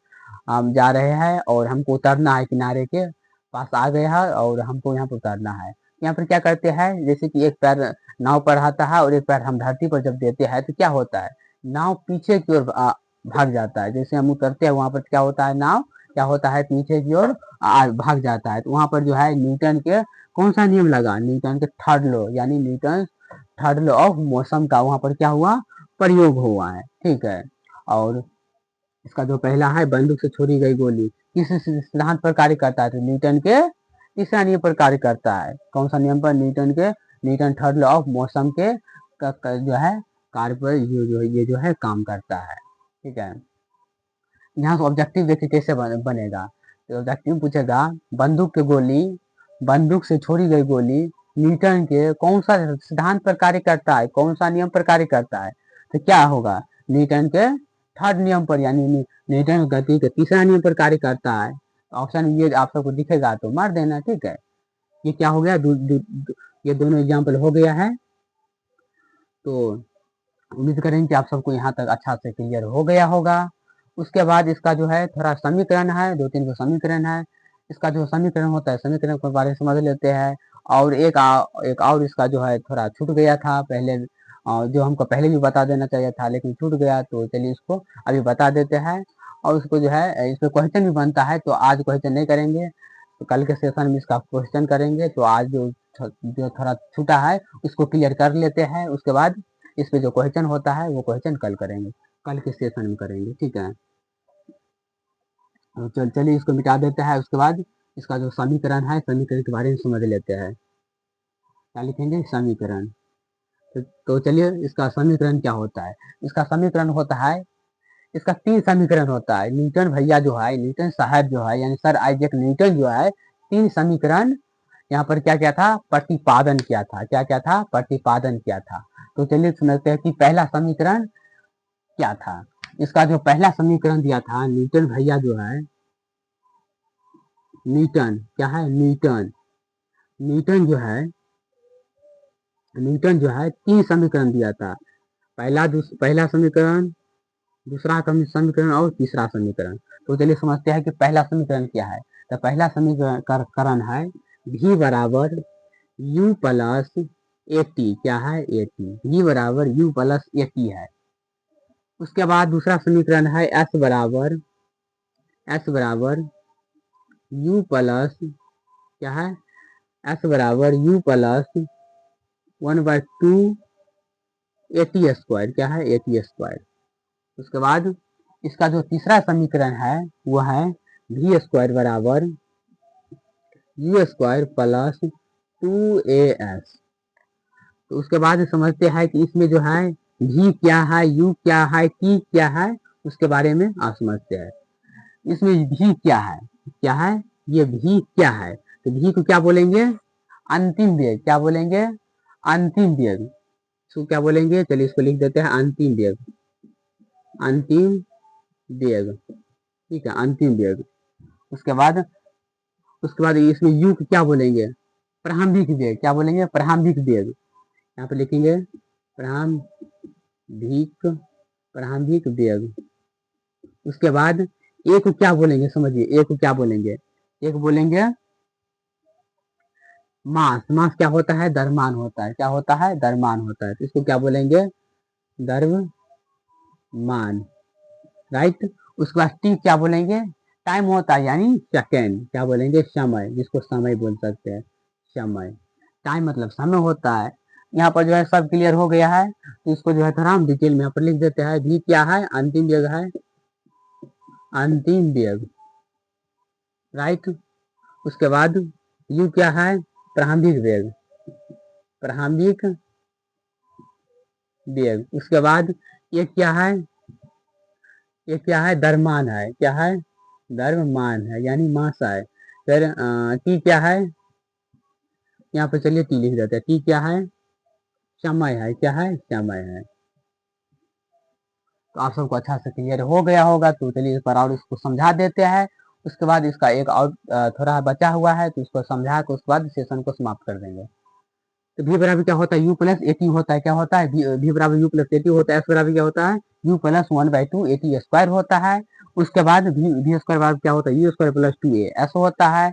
हम जा रहे हैं और हमको उतरना है, किनारे के पास आ गए हैं और हमको यहाँ पर उतरना है। यहाँ पर क्या करते हैं, जैसे कि एक पैर नाव पर आता है और एक पैर हम धरती पर जब देते हैं तो क्या होता है, नाव पीछे की ओर भाग जाता है। जैसे हम उतरते हैं वहां पर क्या होता है, नाव क्या होता है, पीछे की ओर भाग जाता है। तो वहां पर जो है न्यूटन के कौन सा नियम लगा, न्यूटन के थर्ड लॉ, यानी Newton third law of motion का वहां पर क्या हुआ, प्रयोग हुआ है, ठीक है। और इसका जो पहला है, बंदूक से छोड़ी गई गोली, किस सिद्धांत पर कार्य करता है, तो न्यूटन के तीसरा नियम पर कार्य करता है। कौन सा नियम पर, न्यूटन के, Newton third law of motion के जो है कार्य पर ये जो है काम करता है, ठीक है। यहाँ से ऑब्जेक्टिव देखिए कैसे बनेगा, तो ऑब्जेक्टिव पूछेगा, बंदूक की गोली, बंदूक से छोड़ी गई गोली न्यूटन के कौन सा सिद्धांत पर कार्य करता है, कौन सा नियम पर कार्य करता है, तो क्या होगा, न्यूटन के थर्ड नियम पर, यानी न्यूटन गति के तीसरा नियम पर कार्य करता है। ऑप्शन ये आप सबको दिखेगा तो मार देना, ठीक है। ये क्या हो गया, ये दोनों एग्जाम्पल हो गया है। तो उम्मीद करें कि आप सबको यहाँ तक अच्छा से क्लियर हो गया होगा। उसके बाद इसका जो है थोड़ा समीकरण है, दो तीन को समीकरण है, इसका जो समीकरण होता है समीकरण के बारे में समझ लेते हैं। और एक और इसका जो है थोड़ा छूट गया था पहले, जो हमको पहले भी बता देना चाहिए था लेकिन छूट गया, तो चलिए इसको अभी बता देते हैं। और उसको जो है इसमें क्वेश्चन भी बनता है, तो आज क्वेश्चन नहीं करेंगे, तो कल के सेशन में इसका क्वेश्चन करेंगे। तो आज जो थोड़ा छूटा है उसको क्लियर कर लेते हैं, उसके बाद इस पे जो क्वेश्चन होता है वो क्वेश्चन कल करेंगे, कल के सेशन में करेंगे, ठीक है। चलिए इसको मिटा देते हैं। उसके बाद इसका जो समीकरण है, समीकरण के बारे में समझ लेते हैं। क्या लिखेंगे, समीकरण। तो चलिए इसका समीकरण क्या होता है, इसका समीकरण होता है, इसका तीन समीकरण होता है। न्यूटन भैया जो है, न्यूटन साहब जो है, यानी सर आइजैक न्यूटन जो है, तीन समीकरण यहाँ पर क्या क्या था, प्रतिपादन किया था। क्या क्या था, प्रतिपादन किया था। तो चलिए समझते हैं कि पहला समीकरण क्या था। इसका जो पहला समीकरण दिया था न्यूटन भैया जो है, न्यूटन क्या है, न्यूटन, न्यूटन जो है, न्यूटन जो है तीन समीकरण दिया था। पहला समीकरण, दूसरा समीकरण और तीसरा समीकरण। तो चलिए समझते हैं कि पहला समीकरण क्या है। तो पहला समीकरण है v बराबर u प्लस ए टी, क्या है, ए टी, v बराबर u प्लस ए टी है। उसके बाद दूसरा समीकरण है s बराबर u प्लस, क्या है, s बराबर u plus 1/2 A T square, क्या है, ए टी स्क्वायर। उसके बाद इसका जो तीसरा समीकरण है वो है v स्क्वायर बराबर u स्क्वायर प्लस 2as। तो उसके बाद समझते हैं कि इसमें जो है v क्या है, u क्या है, t क्या है, उसके बारे में आप समझते हैं। इसमें v क्या है, ये v क्या है, तो v को क्या बोलेंगे, अंतिम वेग। क्या बोलेंगे, अंतिम वेग। इसको क्या बोलेंगे, चलिए इसको लिख देते हैं अंतिम वेग, अंतिम वेग, ठीक है, अंतिम वेग। उसके बाद इसमें u को क्या बोलेंगे, प्रारंभिक वेग। क्या बोलेंगे, प्रारंभिक वेग। यहाँ पे लिखेंगे प्रारंभिक वेग। उसके बाद ए को क्या बोलेंगे, समझिए ए को क्या बोलेंगे, एक बोलेंगे मास। मास क्या होता है, द्रव्यमान होता है। क्या होता है, द्रव्यमान होता है। तो इसको क्या बोलेंगे, द्रव्यमान, राइट। उसके बाद टी क्या बोलेंगे, टाइम होता है यानी सेकेंड। क्या बोलेंगे, समय, जिसको समय बोल सकते हैं, समय। टाइम मतलब समय होता है। यहाँ पर जो है सब क्लियर हो गया है, तो इसको जो है थोड़ा हम डिटेल में यहाँ पर लिख देते हैं। भी क्या है, अंतिम वेग है, अंतिम वेग, राइट। उसके बाद यू क्या है, प्रारंभिक वेग, प्रारंभिक वेग। उसके बाद ये क्या है, ये क्या है, द्रव्यमान है। क्या है, द्रव्यमान है यानी मास है। फिर टी क्या है, यहाँ पे चलिए टी लिख देते हैं। टी क्या है, समय है। क्या है, समय है। तो आप सबको अच्छा से क्लियर हो गया होगा। तो चलिए इस पर और इसको समझा देते हैं। उसके बाद इसका एक और थोड़ा बचा हुआ है, तो इसको समझा के उसके बाद सेशन को समाप्त कर देंगे। तो v बराबर क्या होता है, u प्लस एटी होता है। क्या होता है, v बराबर u प्लस एटी होता है। s बराबर क्या होता है, u प्लस 1/2 एटी स्क्वायर होता है। उसके बाद v स्क्वायर बराबर क्या होता है, u स्क्वायर प्लस 2as होता है।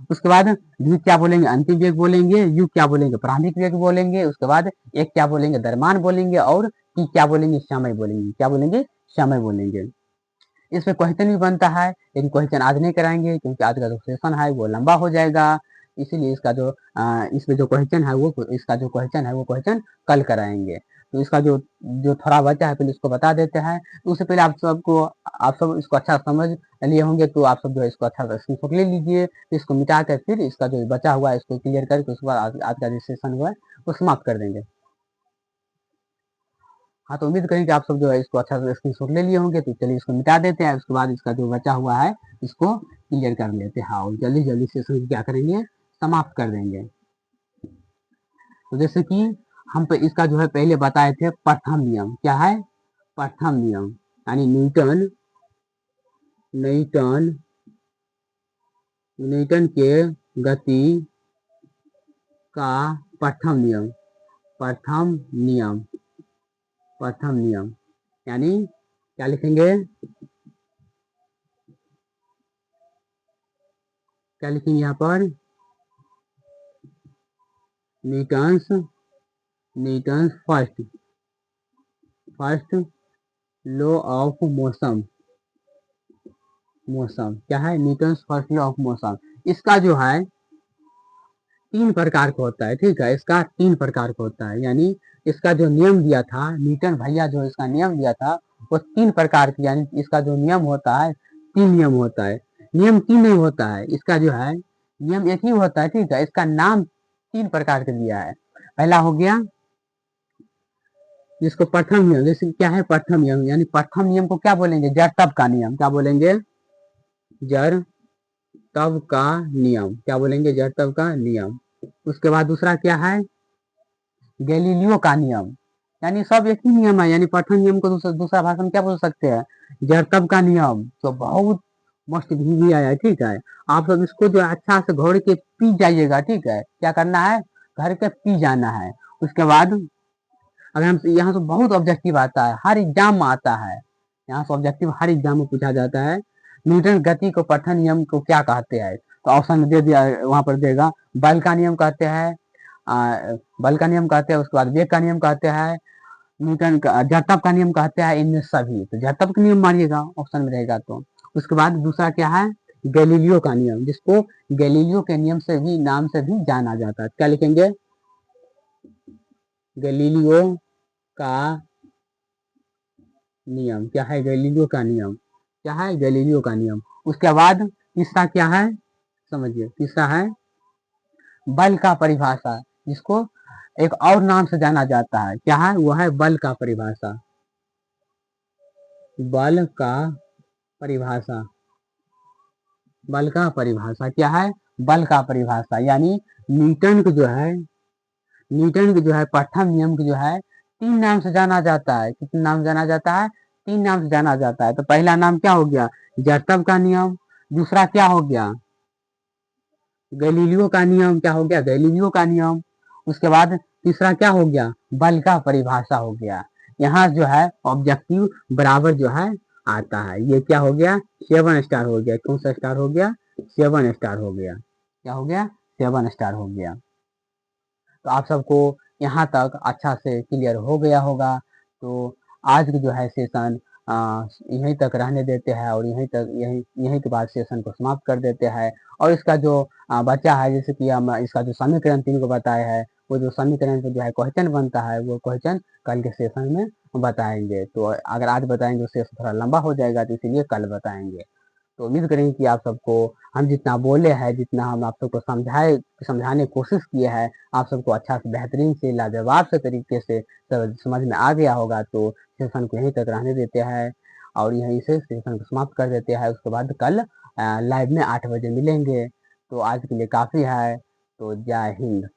उसके बाद v क्या बोलेंगे, अंतिम वेग बोलेंगे। u क्या बोलेंगे, प्रारंभिक वेग बोलेंगे। उसके बाद एक क्या बोलेंगे, द्रव्यमान बोलेंगे। और t क्या बोलेंगे, समय बोलेंगे। क्या बोलेंगे, समय बोलेंगे। इसमें क्वेश्चन भी बनता है, लेकिन क्वेश्चन आज नहीं कराएंगे क्योंकि आज का जो सेशन है वो लंबा हो जाएगा। इसीलिए इसका जो इसमें जो क्वेश्चन है वो इसका जो क्वेश्चन है वो क्वेश्चन कल कराएंगे। तो इसका जो जो थोड़ा बचा है पहले इसको बता देते हैं। तो उससे पहले आप सब इसको अच्छा समझ लिए होंगे, तो आप सब जो है इसको अच्छा स्क्रीनशॉट ले लीजिए। तो इसको मिटा कर फिर इसका जो बचा हुआ है इसको क्लियर करके उसके बाद आज का जो सेशन हुआ है वो समाप्त कर देंगे। हाँ, तो उम्मीद करें कि आप सब जो है इसको अच्छा से स्क्रीनशॉट ले लिए होंगे। तो चलिए इसको मिटा देते हैं। उसके बाद इसका जो बचा हुआ है इसको क्लियर कर लेते हैं। हाँ, और जल्दी जल्दी सेशन क्या करेंगे, समाप्त कर देंगे। तो जैसे कि हम पे इसका जो है पहले बताए थे प्रथम नियम। क्या है, प्रथम नियम यानी न्यूटन न्यूटन न्यूटन के गति का प्रथम नियम, प्रथम नियम, प्रथम नियम यानी क्या लिखेंगे, क्या लिखेंगे यहाँ पर, Newton's first law of motion. क्या है, Newton's first law of motion. इसका जो है 3 प्रकार का होता है, ठीक है। इसका 3 प्रकार का होता है, यानी इसका जो नियम दिया था न्यूटन भैया, जो इसका नियम दिया था वो 3 प्रकार की, यानी इसका जो नियम होता है 3 नियम होता है। नियम 3 नहीं होता है, इसका जो है नियम एक ही होता है, ठीक है। इसका नाम 3 प्रकार का दिया है। पहला हो गया जिसको प्रथम नियम, जैसे क्या है प्रथम नियम, यानी प्रथम नियम को क्या बोलेंगे, जड़ का नियम। क्या बोलेंगे, जड़ तब का नियम। क्या बोलेंगे, जड़ तब का नियम। उसके बाद दूसरा क्या है, गैलीलियो का नियम। यानी सब एक ही नियम है, यानी प्रथम नियम को दूसरा भाषा में क्या बोल सकते हैं, जड़तब का नियम। तो बहुत मस्त भी आया है, ठीक है। आप सब इसको जो अच्छा से घोड़ के पी जाइएगा, ठीक है। क्या करना है, घर के पी जाना है। उसके बाद अगर हम यहाँ से बहुत ऑब्जेक्टिव आता है, हर एग्जाम में आता है। यहाँ से ऑब्जेक्टिव हर एग्जाम में पूछा जाता है, न्यूटन गति को प्रथम नियम को क्या कहते हैं। तो ऑप्शन दे दिया वहां पर देगा, बल का नियम कहते हैं, बल का नियम कहते हैं। उसके बाद वेग का नियम कहते हैं, न्यूटन का जड़त्व का नियम कहते हैं। इनमें सभी तो जड़त्व का नियम मानिएगा, ऑप्शन में रहेगा। तो उसके बाद दूसरा क्या है, गैलीलियो का नियम, जिसको गैलीलियो के नियम से भी नाम से भी जाना जाता है। क्या लिखेंगे, गैलीलियो का नियम क्या है? गैलीलियो का नियम। क्या है? गैलीलियो का नियम। उसके बाद तीसरा क्या है? समझिए, तीसरा है बल का परिभाषा, जिसको एक और नाम से जाना जाता है। क्या है? वो है बल का परिभाषा। बल का परिभाषा। बल का परिभाषा क्या है? बल का परिभाषा यानी न्यूटन को जो है, न्यूटन के जो है प्रथम नियम को जो है तीन नाम से जाना जाता है। कितने नाम से जाना जाता है? तीन नाम से जाना जाता है। तो पहला नाम क्या हो गया? जड़त्व का नियम। दूसरा क्या हो गया? गैलीलियो का नियम। क्या हो गया? गैलीलियो का नियम। उसके बाद तीसरा क्या हो गया? बल का परिभाषा हो गया। यहाँ जो है ऑब्जेक्टिव बराबर जो है आता है। ये क्या हो गया? 7 स्टार हो गया। कौन सा स्टार हो गया? 7 स्टार हो गया। क्या हो गया? 7 स्टार हो गया। तो आप सबको यहाँ तक अच्छा से क्लियर हो गया होगा। तो आज की जो है सेशन यहीं तक रहने देते हैं और यहीं के बाद सेशन को समाप्त कर देते हैं। और इसका जो बचा है, जैसे कि हम इसका जो समीकरण 3 को बताए हैं, वो जो समीकरण पे जो है क्वेश्चन बनता है, वो क्वेश्चन कल के सेशन में बताएंगे। तो अगर आज बताएंगे तो सेशन थोड़ा लंबा हो जाएगा, तो इसीलिए कल बताएंगे। तो उम्मीद करेंगे कि आप सबको हम जितना बोले हैं, जितना हम आप सबको समझाने की कोशिश किए हैं, आप सबको अच्छा से बेहतरीन से लाजवाब से तरीके से समझ में आ गया होगा। तो सेशन को यहीं तक रहने देते हैं और यहीं से सेशन को समाप्त कर देते हैं। उसके बाद कल लाइव में 8 बजे मिलेंगे। तो आज के लिए काफ़ी है। तो जय हिंद।